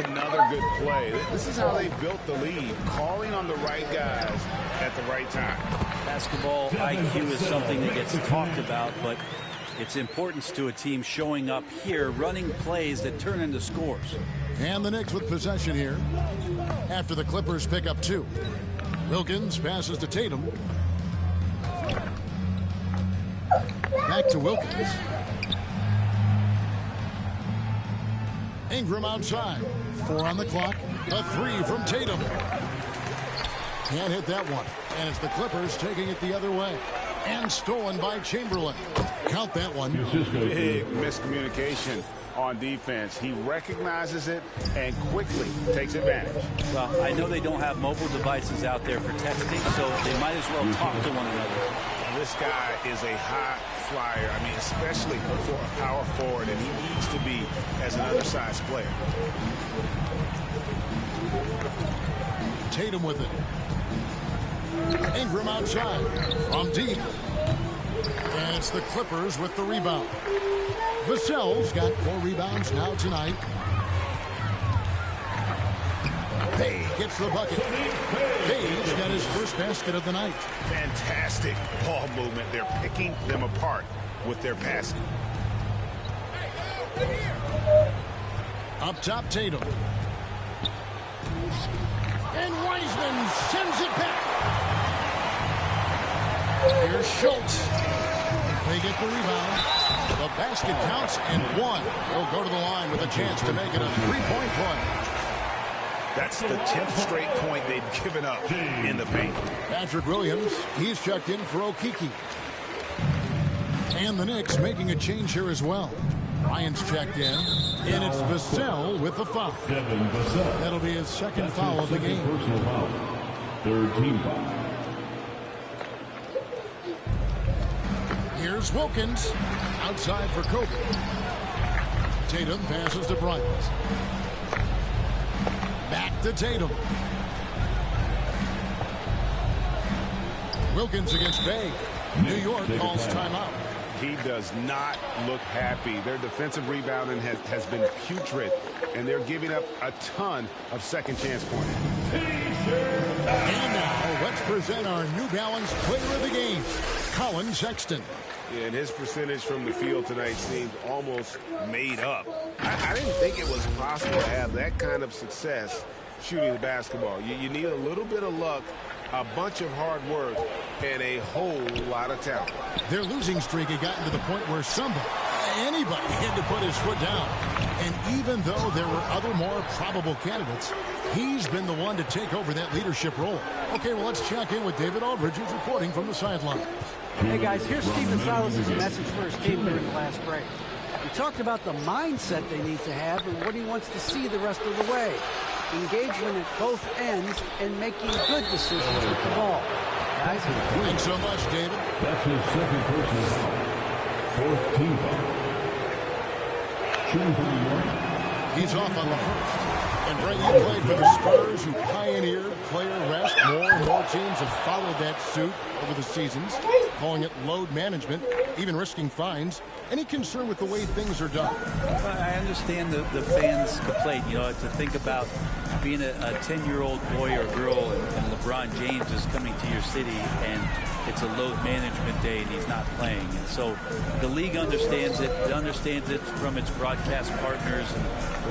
S5: Another good play. This is how they built the lead, calling on the right guys at the right time.
S8: Basketball IQ is something that gets talked about, but its importance to a team showing up here, running plays that turn into scores.
S14: And the Knicks with possession here after the Clippers pick up 2. Wilkins passes to Tatum. Back to Wilkins. Ingram outside. 4 on the clock. A 3 from Tatum. Can't hit that one. And it's the Clippers taking it the other way. And stolen by Chamberlain. Count that one.
S5: Big miscommunication on defense. He recognizes it and quickly takes advantage.
S8: Well, I know they don't have mobile devices out there for texting, so they might as well talk to one another.
S5: This guy is a high flyer. I mean, especially for a power forward, and he needs to be as an undersized player.
S14: Tatum with it. Ingram outside. From deep. And it's the Clippers with the rebound. Vassell's got 4 rebounds now tonight. Page gets the bucket. Page got his first basket of the night.
S5: Fantastic ball movement. They're picking them apart with their passing.
S14: Up top, Tatum. And Wiseman sends it back. Here's Schultz. They get the rebound. The basket counts and 1. They'll go to the line with a chance to make it a 3-point play.
S5: That's the 10th straight point they've given up in the paint.
S14: Patrick Williams, he's checked in for Okeke. And the Knicks making a change here as well. Ryan's checked in, and it's Vassell with the foul. That'll be his second foul of the game.
S6: Personal foul. 3rd team foul.
S14: Here's Wilkins. Outside for Kobe. Tatum passes to Bryant. Back to Tatum. Wilkins against Bay. New York calls timeout.
S5: He does not look happy. Their defensive rebounding has been putrid, and they're giving up a ton of second chance points.
S14: And now, let's present our New Balance player of the game, Colin Sexton.
S5: And his percentage from the field tonight seems almost made up. I didn't think it was possible to have that kind of success shooting the basketball. You need a little bit of luck, a bunch of hard work, and a whole lot of talent.
S14: Their losing streak had gotten to the point where anybody had to put his foot down. And even though there were other more probable candidates, he's been the one to take over that leadership role. Okay, well, let's check in with David Aldridge, who's reporting from the sideline.
S4: Hey, guys, here's Stephen Silas' message for his team during the last break. He talked about the mindset they need to have and what he wants to see the rest of the way. Engagement at both ends and making good decisions with the ball. Guys,
S14: thanks so much, David.
S6: That's his second personal foul. 4th team foul. Shooting for New York.
S14: He's off on the first. And Brett, you played for the Spurs, who pioneered player rest more and More teams have followed that suit over the seasons, calling it load management, even risking fines. Any concern with the way things are done?
S8: I understand the fans' complaint. You know, to think about being a 10-year-old boy or girl and LeBron James is coming to your city and it's a load management day and he's not playing. And so the league understands it. It understands it from its broadcast partners and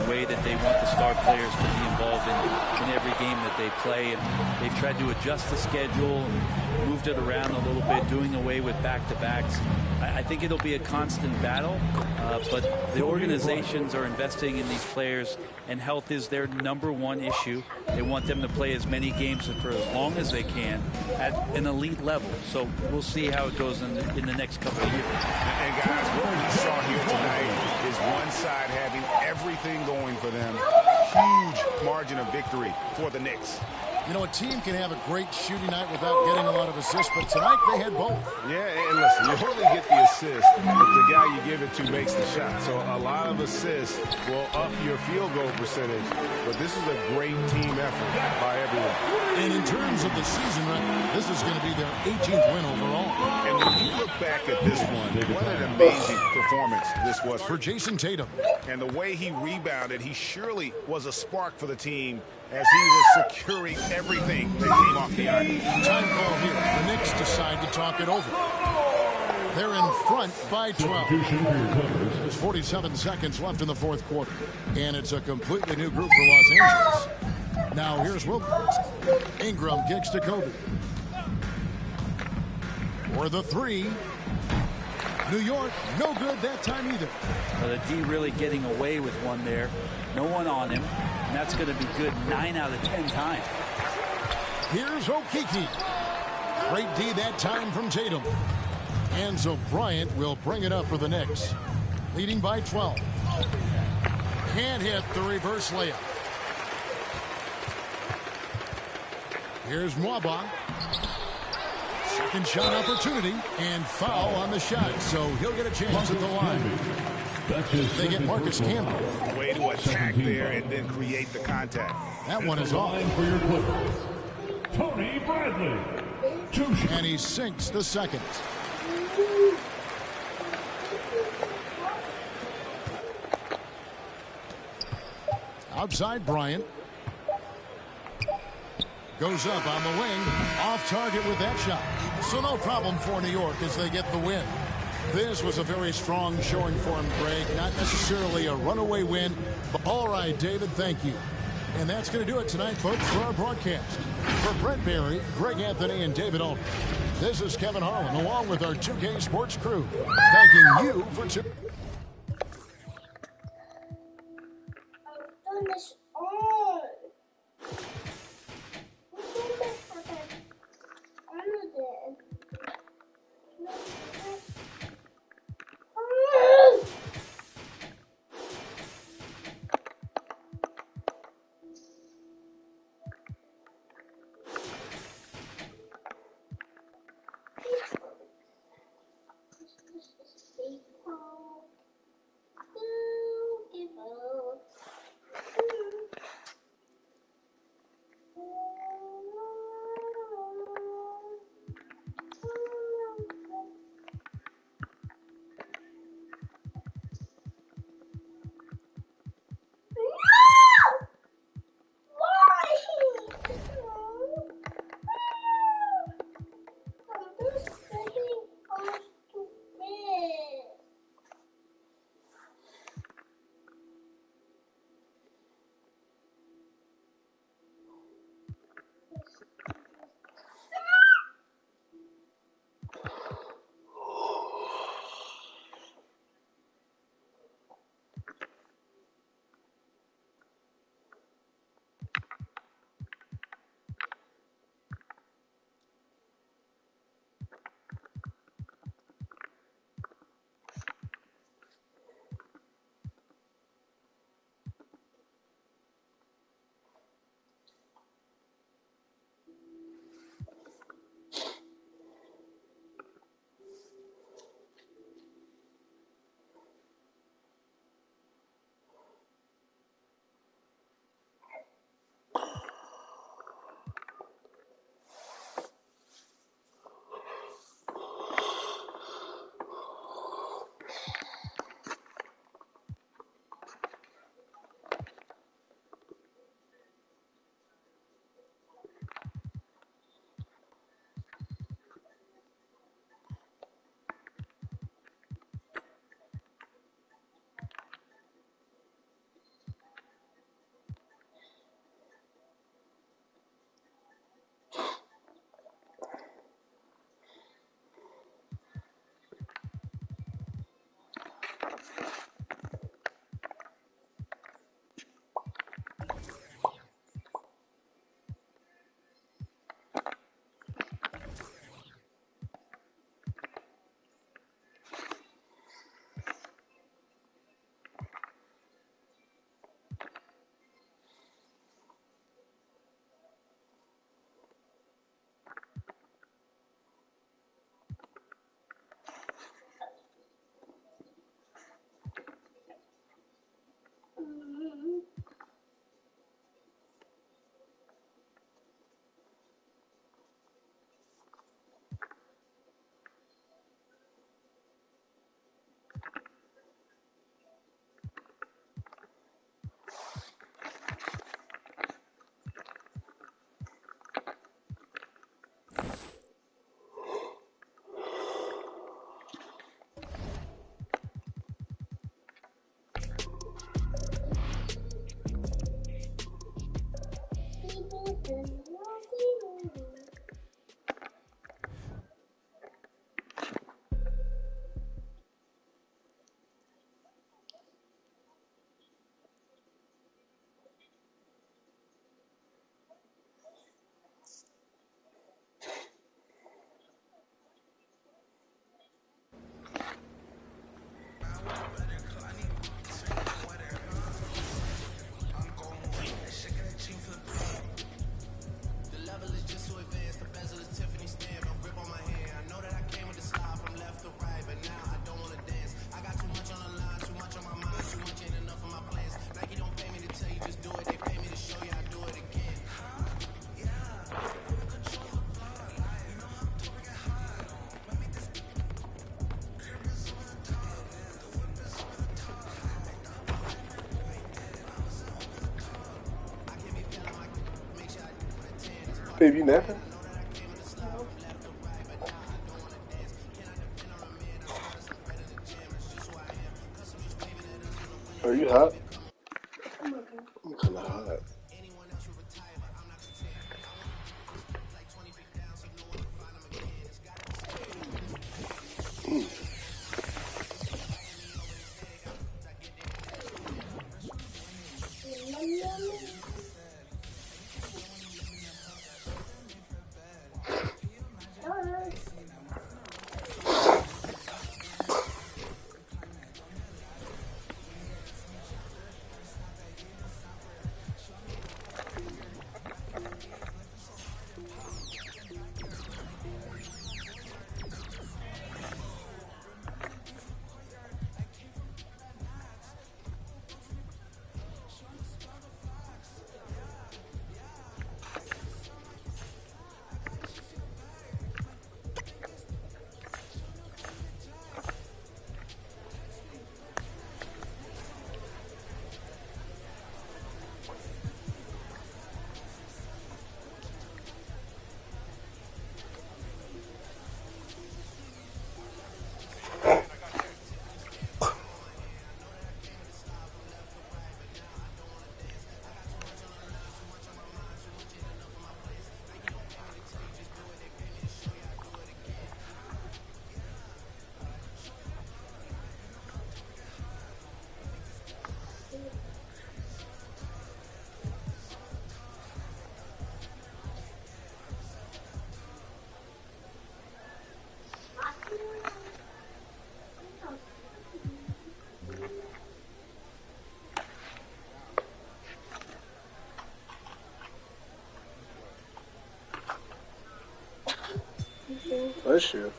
S8: the way that they want the star players to be involved in every game that they play. And they've tried to adjust the schedule and moved it around a little bit, doing away with back-to-backs. I think it'll be a constant battle, but the organizations are investing in these players, and health is their #1 issue. They want them to play as many games for as long as they can at an elite level. So we'll see how it goes in the next couple of years.
S5: And guys, what we saw here tonight is one side having everything going for them. Huge margin of victory for the Knicks.
S14: You know, a team can have a great shooting night without getting a lot of assists, but tonight they had both.
S15: Yeah, and listen, you only get the assist if the guy you give it to makes the shot. So a lot of assists will up your field goal percentage, but this is a great team effort by everyone.
S14: And in terms of the season, this is going to be their 18th win overall.
S5: And when you look back at this one, what an amazing performance this was
S14: for Jason Tatum.
S5: And the way he rebounded, he surely was a spark for the team as he was securing everything that came off the iron.
S14: Time call here. The Knicks decide to talk it over. They're in front by 12. There's 47 seconds left in the fourth quarter. And it's a completely new group for Los Angeles. Now here's Wilt. Ingram kicks to Kobe. For the three. New York, no good that time either.
S8: Well, the D really getting away with one there. No one on him. And that's going to be good 9 out of 10 times.
S14: Here's Okeke. Great D that time from Tatum. And so Bryant will bring it up for the Knicks. Leading by 12. Can't hit the reverse layup. Here's Mwaba. Second shot opportunity and foul on the shot. So he'll get a chance at the line. They get Marcus Campbell.
S5: Way to attack there and then create the contact.
S14: That one is off.
S6: For your Clippers, Tony Bradley.
S14: And he sinks the second. Outside Bryant. Goes up on the wing. Off target with that shot. So no problem for New York as they get the win. This was a very strong showing for him, Greg. Not necessarily a runaway win. But all right, David, thank you. And that's going to do it tonight, folks, for our broadcast. For Brent Barry, Greg Anthony, and David Aldridge, this is Kevin Harlan, along with our 2K Sports crew, thanking you for tuning in.
S9: This is
S16: Baby, you napping? Are you hot?
S1: I'm okay.
S16: I'm kind of hot. Bless you.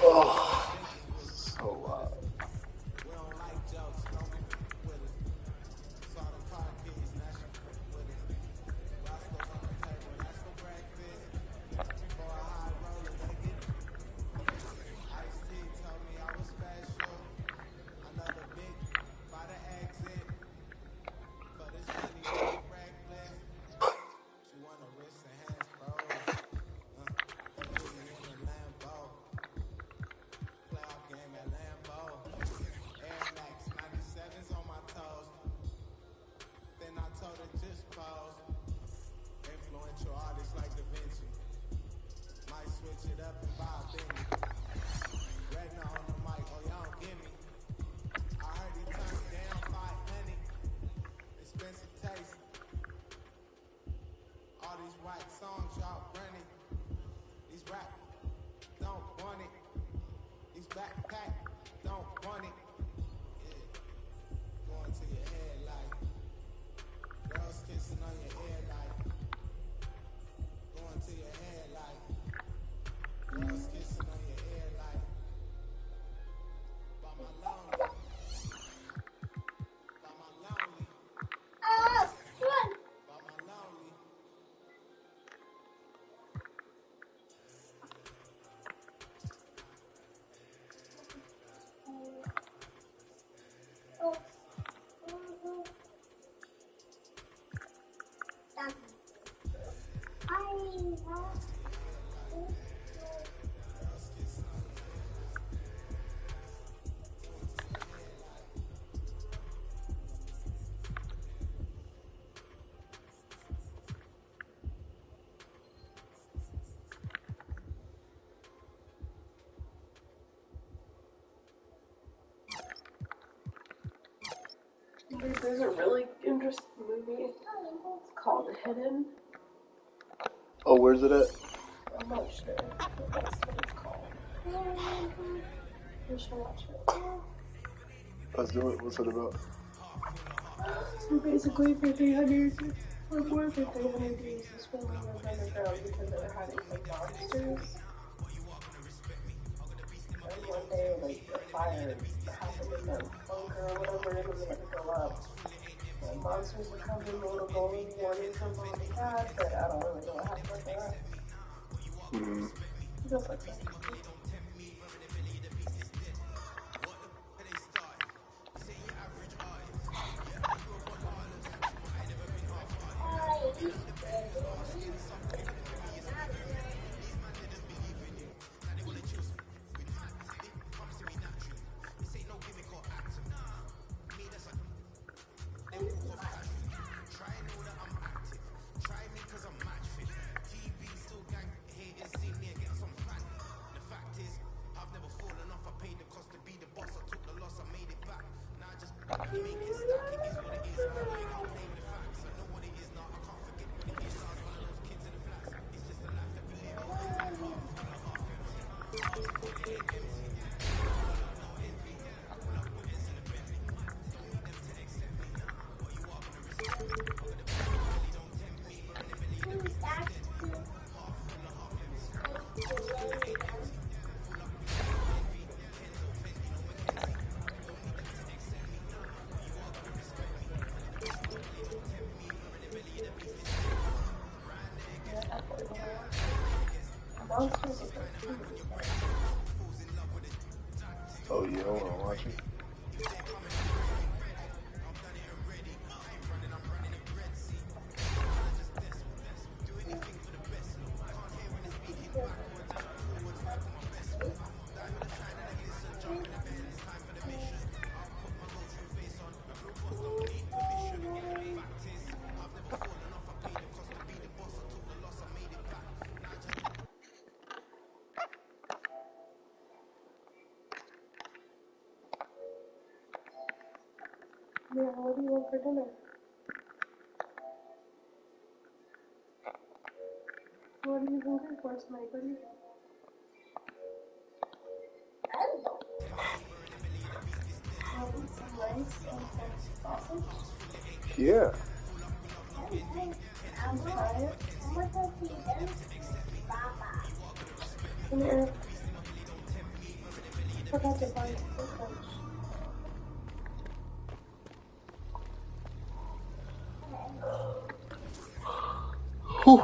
S16: Oh, so loud.
S1: There's a really interesting movie. It's called Hidden.
S16: Oh, where's it at?
S1: I'm not sure. That's what it's called. You should watch it.
S16: Let's do it. What's it about?
S1: So basically, for 300 Like, what if they had to do is this one was underground because they were hiding from monsters? And one day, like, a fire happened in their bunker or whatever, and then they had to go up. And monsters would come in, little golden warning from mom and dad, but I don't really know what happened after that.
S16: Mm-hmm.
S1: Just like that.
S16: Oh, you don't want to watch it?
S1: Yeah, what do you want for dinner? What are you hungry for tonight, buddy? Some rice and some sausage?
S16: Yeah.
S1: I'll try it. Come here. I forgot to buy some lunch.
S16: Whew.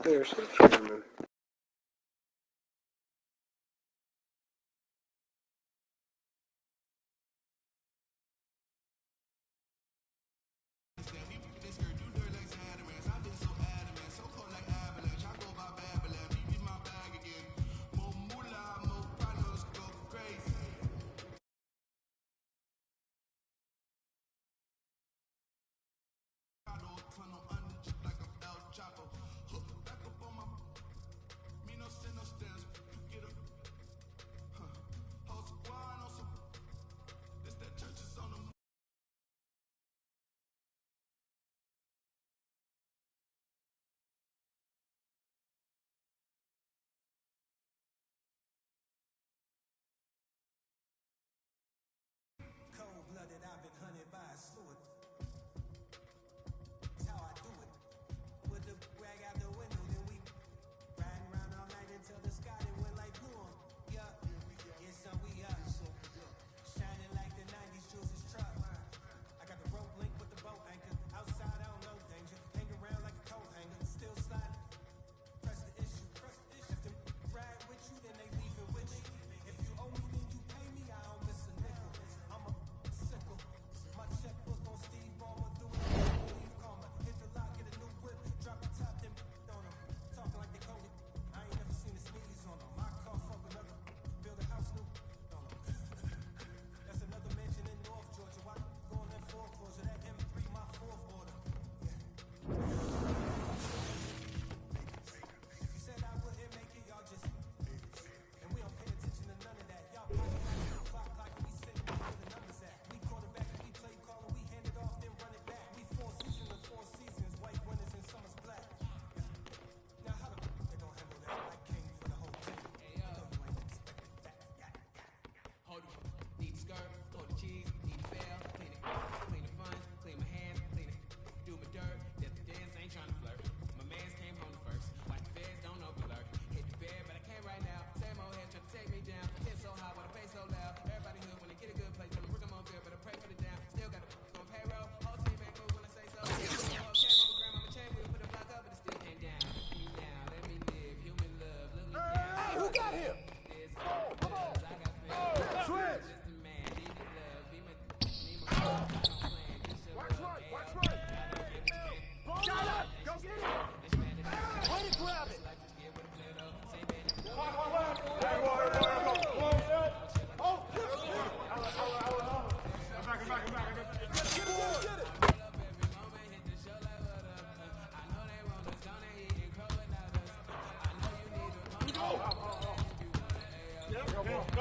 S16: There's the German.
S17: Tunnel under just like a bell chopper.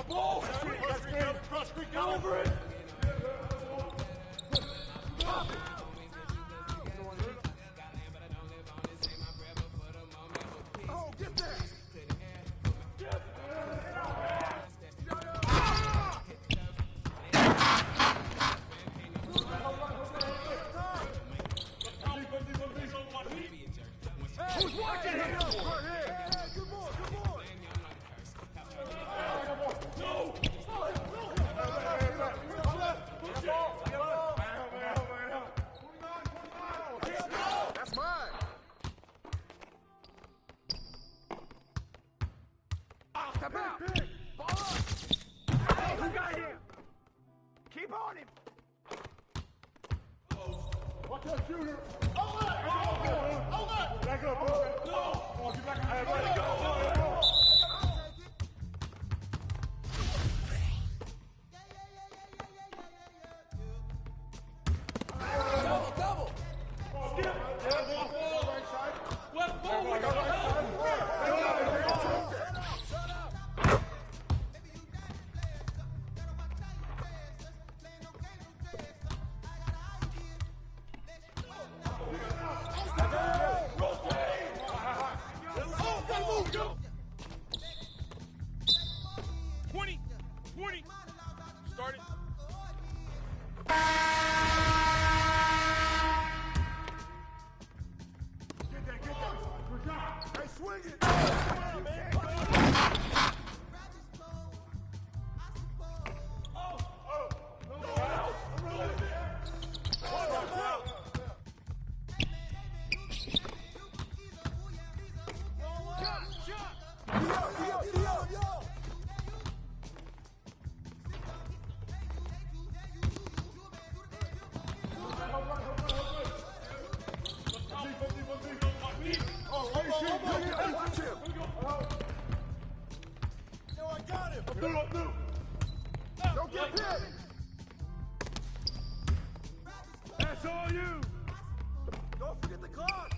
S13: ball! Cross screen, go over it! Oh, get there! Who's watching him? Good boy, good boy. No! That's mine. Step out. Ball up. Hey, who got him? Keep on him. Watch that shooter. Hold it. Hold it. Back up. No. Come on, get back. Hey, let it go. Double. Skip. Right side. Left ball. Right side. Don't get hit! That's all you! Don't forget the clock!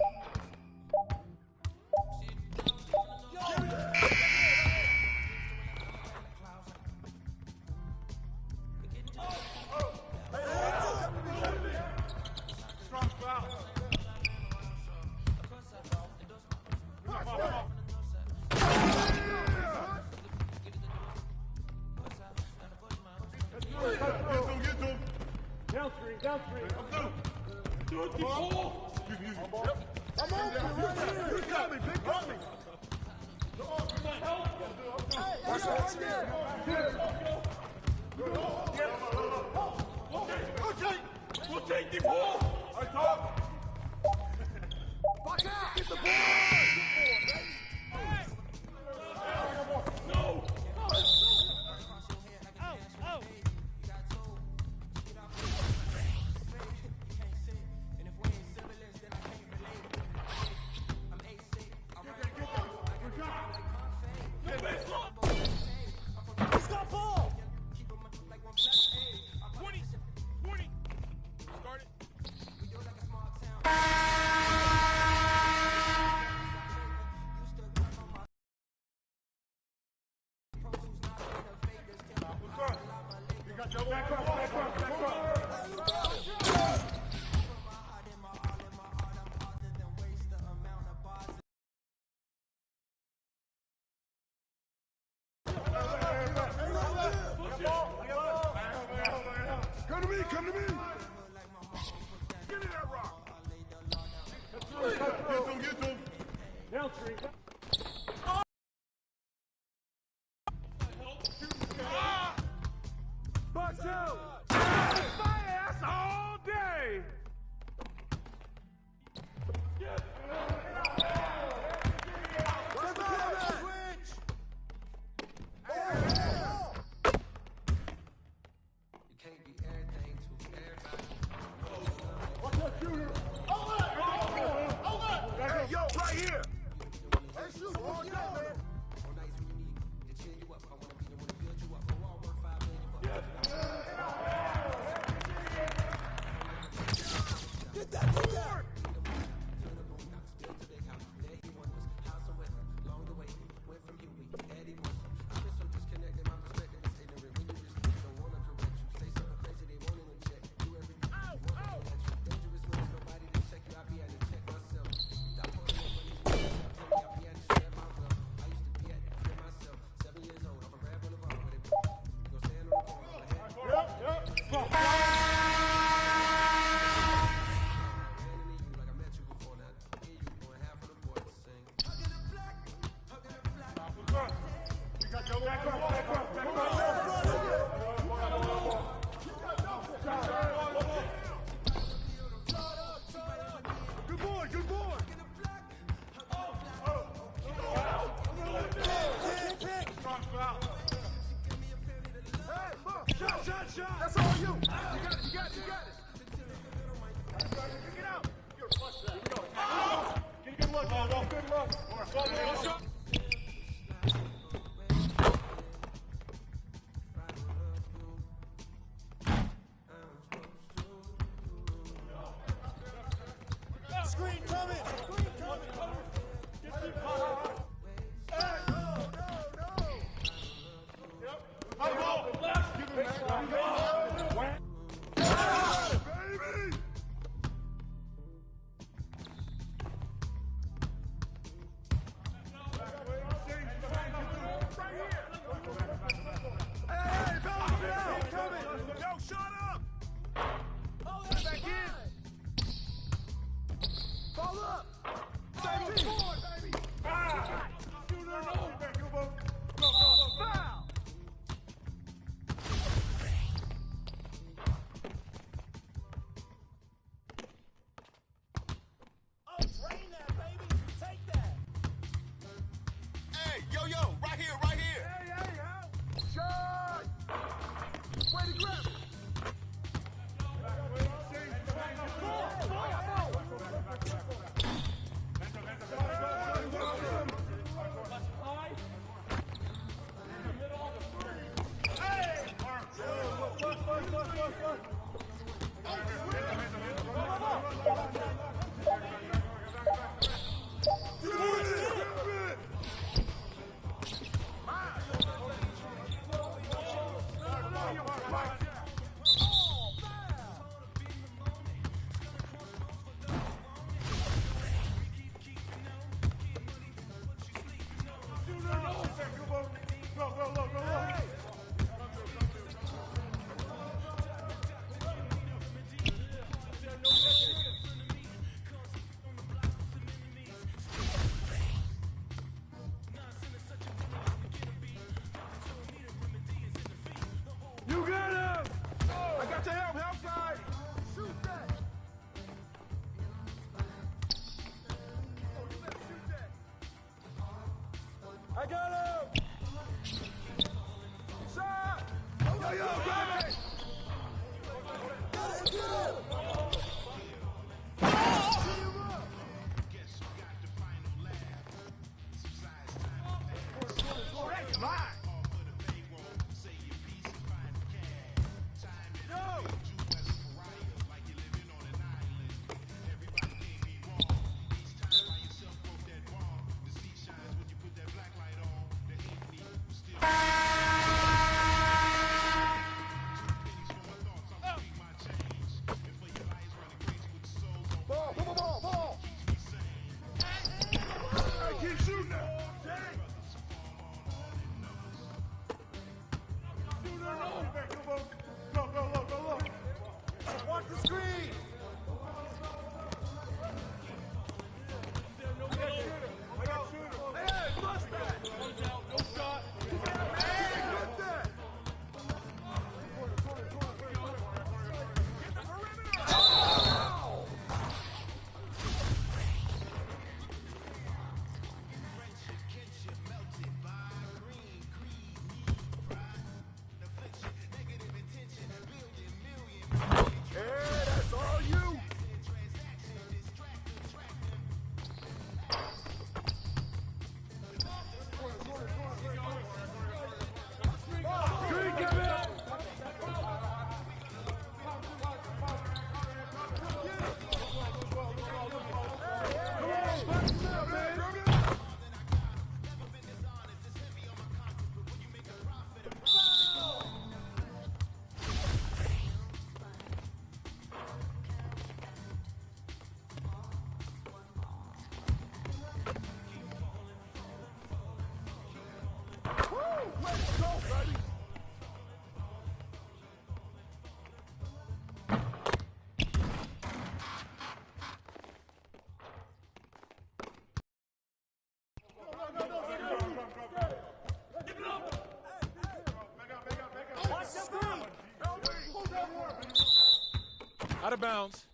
S13: Strong foul. Get to him. Down screen. I'm through. Do it, keep ball. Excuse me. I'm open right here. You got me, big got me. Come on, help. Hey, right there. We'll take the ball. I talk. Back out. Get the ball. No. He's got ball. 20. Start it. You got your back up. Come to me. Give me that rock. Get to him. Down screen. Box out. My ass all day. shot. That's all you. You got it. You got it. You got it. Pick it out. You're a flush that. Here we go. Oh! Get a good look. Good look. Go shot. Screen coming! Screen coming! Get the ball! Hey! No! Yep. High ball! Left! Give him that. Baby! Hey, fellas, get out! Coming! Yo, shut up! Oh, that's back in! Fall up! Same team! Baby! Ah! Shooter, no! Go! Foul! Oh, drain that, baby! Take that!
S17: Hey, yo, right here!
S13: Hey, shot! Way to grab it! You got him! I got your help side! Shoot that! I got him! Shot! Yo, grab it! Get him! That's mine! Ball! I keep shooting now! Go! Watch the screen! I got shooter! Hey, bust that! No shot! Hey, get that! Get the perimeter! Oh! Hey, that's all you! Screen, Kevin! Let's go, baby!
S12: Out of bounds.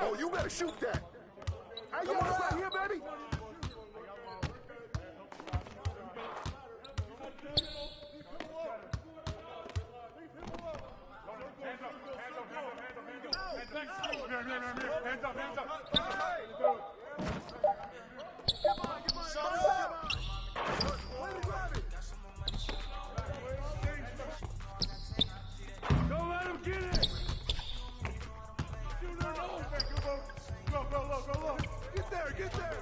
S13: Oh, you better shoot that. Hey, yo, right here, baby. Hands up. Don't let him get it. Go. Get there.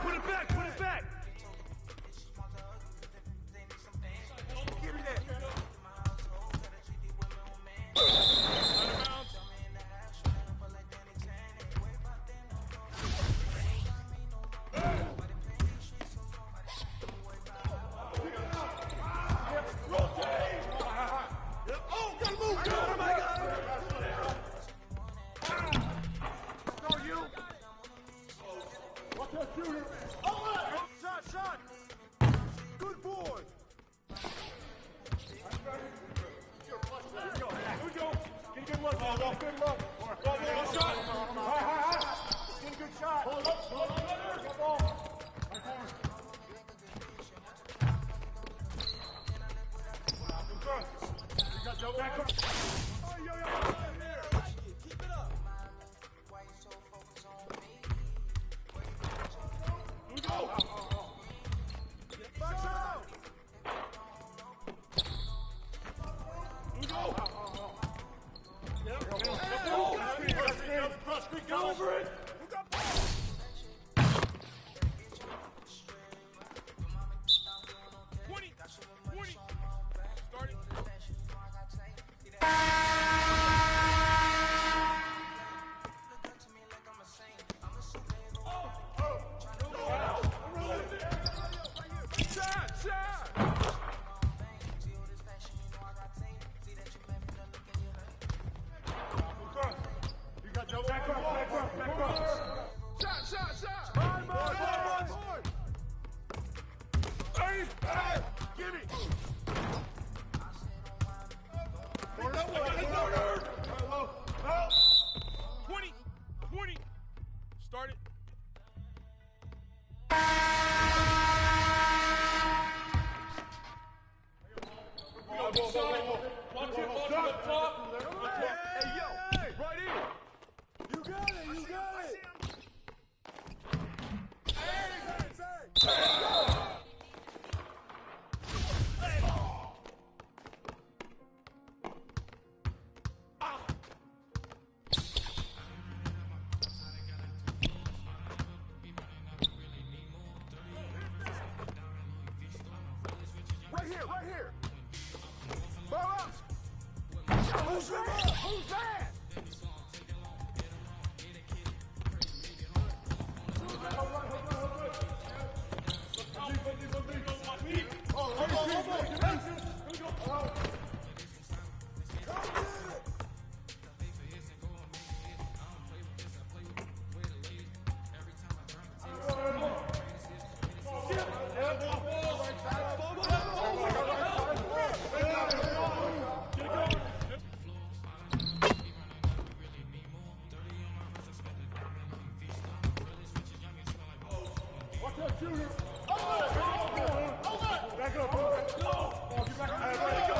S13: Put it back. Give me that. Shot! Good boy! Here we go. Get a good look. Good look. Good shot. High. Get a good shot. Hold up. Good ball. Keep it up. Go! Back out! Go over it! Back up, bro. Get back up. Hey, go.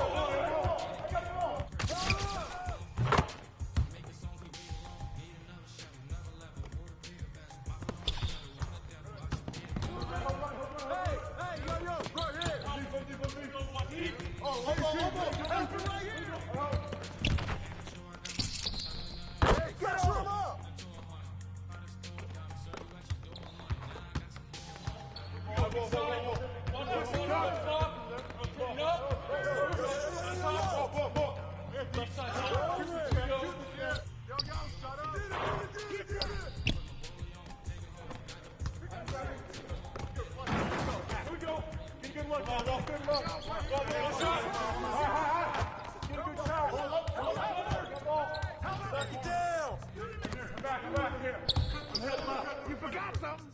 S13: You forgot something.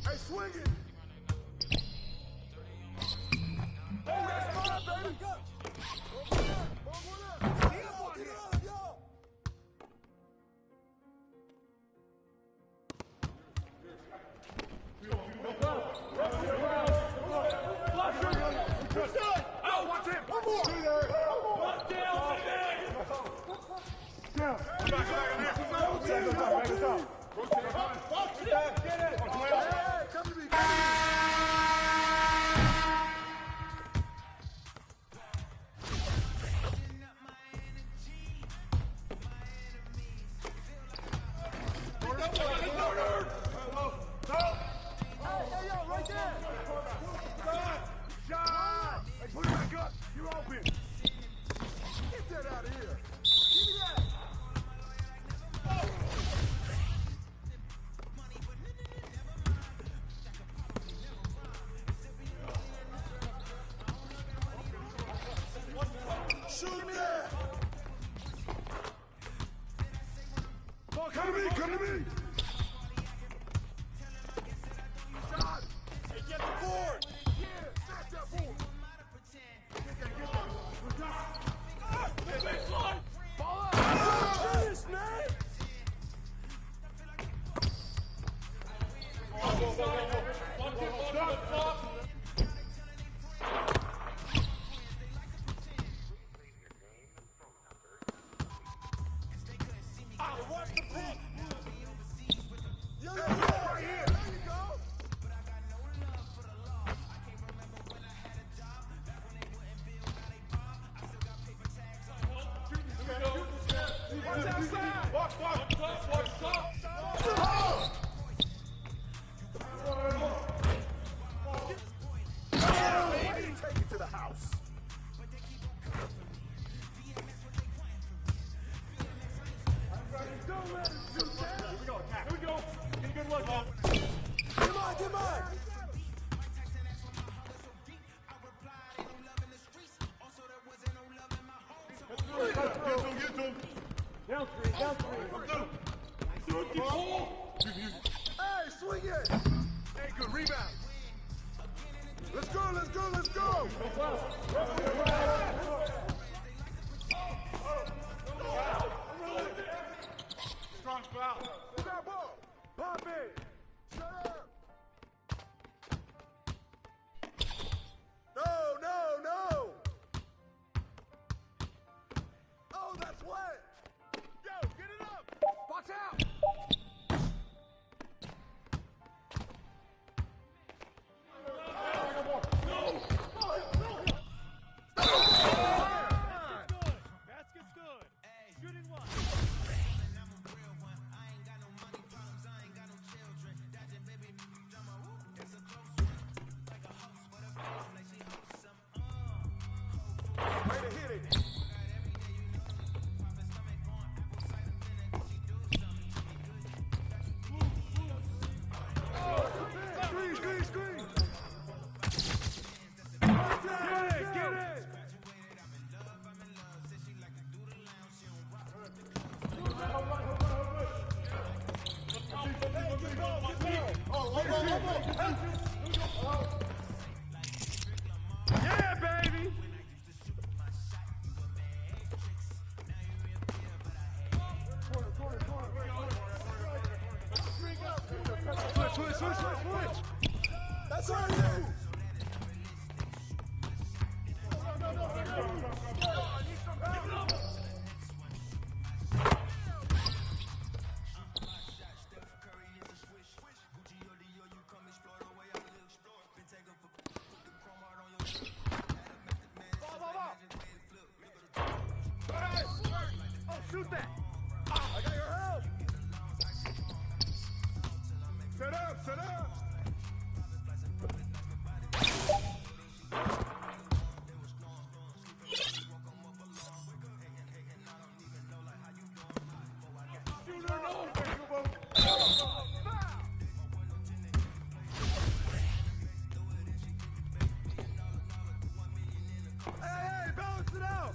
S13: Hey, swing it. Oh, that's mine, baby. Oh, watch him. One more. Down. Back it up. Get it. Hey, come to me. Hey, yo, right there. Shot. Hey, put it back up. You're open. Get that out of here. Give me that. Shoot me there. Oh, come to me, come to me. Shot. Hey, get the board. Yeah, shot that board. Ball up. Finish, man. Watch the pick. Yeah, right here. There you go. Watch outside. Watch. Take it to the house. Don't let him shoot that. Here we go. Get a good look. Come on. Get him. Down three. Hey, swing it. Hey, good rebound. Let's go. Strong foul. Who's that ball? Pop it. Shut up. No. Oh, that's wet. Yo, get it up. Watch out.
S4: Basket's good. Shooting one.
S13: Way to hit it. Screen. Get it. Yeah, baby. Switch. That's on you. Shoot that! I got your help! Set up! Hey, balance it out!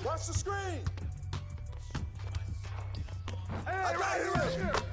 S13: Watch the screen! Hey, right here!